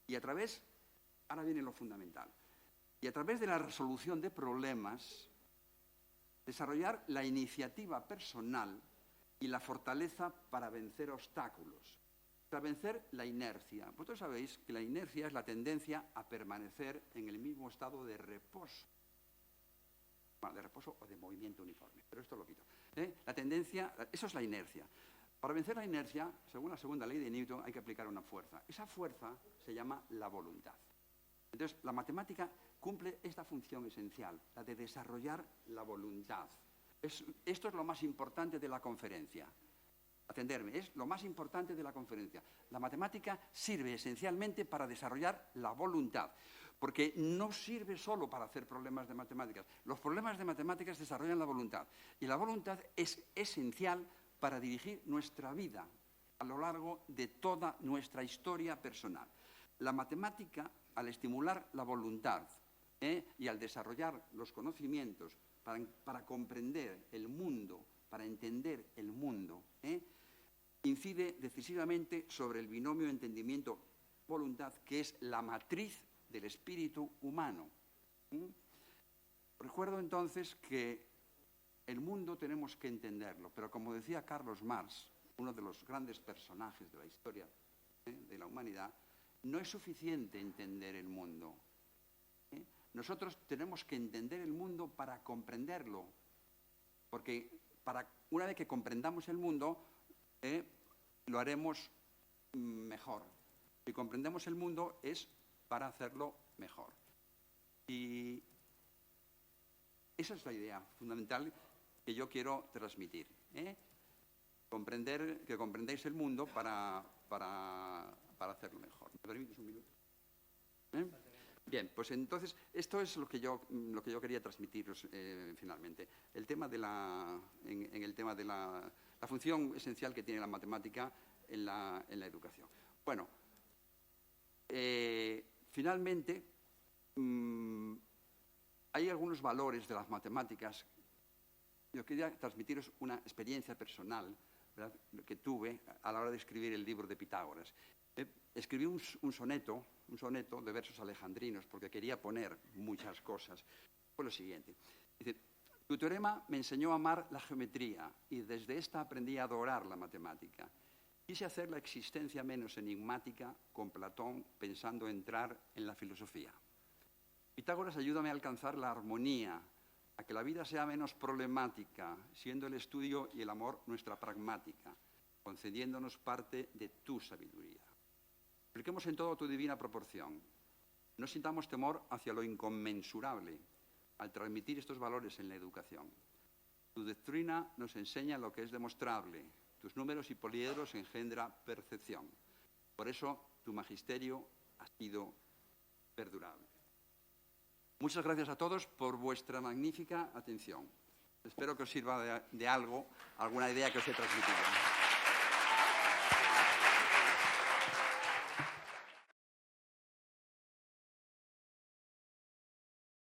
Y ahora viene lo fundamental, y a través de la resolución de problemas, desarrollar la iniciativa personal y la fortaleza para vencer obstáculos, para vencer la inercia. Vosotros sabéis que la inercia es la tendencia a permanecer en el mismo estado de reposo. Bueno, de reposo o de movimiento uniforme, pero esto lo quito. La tendencia, eso es la inercia. Para vencer la inercia, según la segunda ley de Newton, hay que aplicar una fuerza. Esa fuerza se llama la voluntad. Entonces, la matemática cumple esta función esencial, la de desarrollar la voluntad. Esto es lo más importante de la conferencia. Atenderme, es lo más importante de la conferencia. La matemática sirve esencialmente para desarrollar la voluntad, porque no sirve solo para hacer problemas de matemáticas. Los problemas de matemáticas desarrollan la voluntad, y la voluntad es esencial para dirigir nuestra vida a lo largo de toda nuestra historia personal. La matemática, al estimular la voluntad y al desarrollar los conocimientos para comprender el mundo, para entender el mundo, incide decisivamente sobre el binomio entendimiento-voluntad, que es la matriz del espíritu humano. Recuerdo entonces que el mundo tenemos que entenderlo, pero como decía Carlos Marx, uno de los grandes personajes de la historia de la humanidad, no es suficiente entender el mundo. Nosotros tenemos que entender el mundo para comprenderlo, porque una vez que comprendamos el mundo, lo haremos mejor. Si comprendemos el mundo es para hacerlo mejor. Y esa es la idea fundamental que yo quiero transmitir. Que comprendáis el mundo para hacerlo mejor. ¿Me permites un minuto? Bien, pues entonces esto es lo que yo quería transmitiros finalmente. El tema de la función esencial que tiene la matemática en la educación. Bueno, finalmente hay algunos valores de las matemáticas. Yo quería transmitiros una experiencia personal, ¿verdad?, que tuve a la hora de escribir el libro de Pitágoras. Escribí un soneto de versos alejandrinos, porque quería poner muchas cosas. Fue lo siguiente. Dice: tu teorema me enseñó a amar la geometría y desde esta aprendí a adorar la matemática. Quise hacer la existencia menos enigmática con Platón, pensando entrar en la filosofía. Pitágoras, ayúdame a alcanzar la armonía, a que la vida sea menos problemática, siendo el estudio y el amor nuestra pragmática, concediéndonos parte de tu sabiduría. Apliquemos en todo tu divina proporción. No sintamos temor hacia lo inconmensurable al transmitir estos valores en la educación. Tu doctrina nos enseña lo que es demostrable. Tus números y poliedros engendra percepción. Por eso tu magisterio ha sido perdurable. Muchas gracias a todos por vuestra magnífica atención. Espero que os sirva de algo, alguna idea que os he transmitido.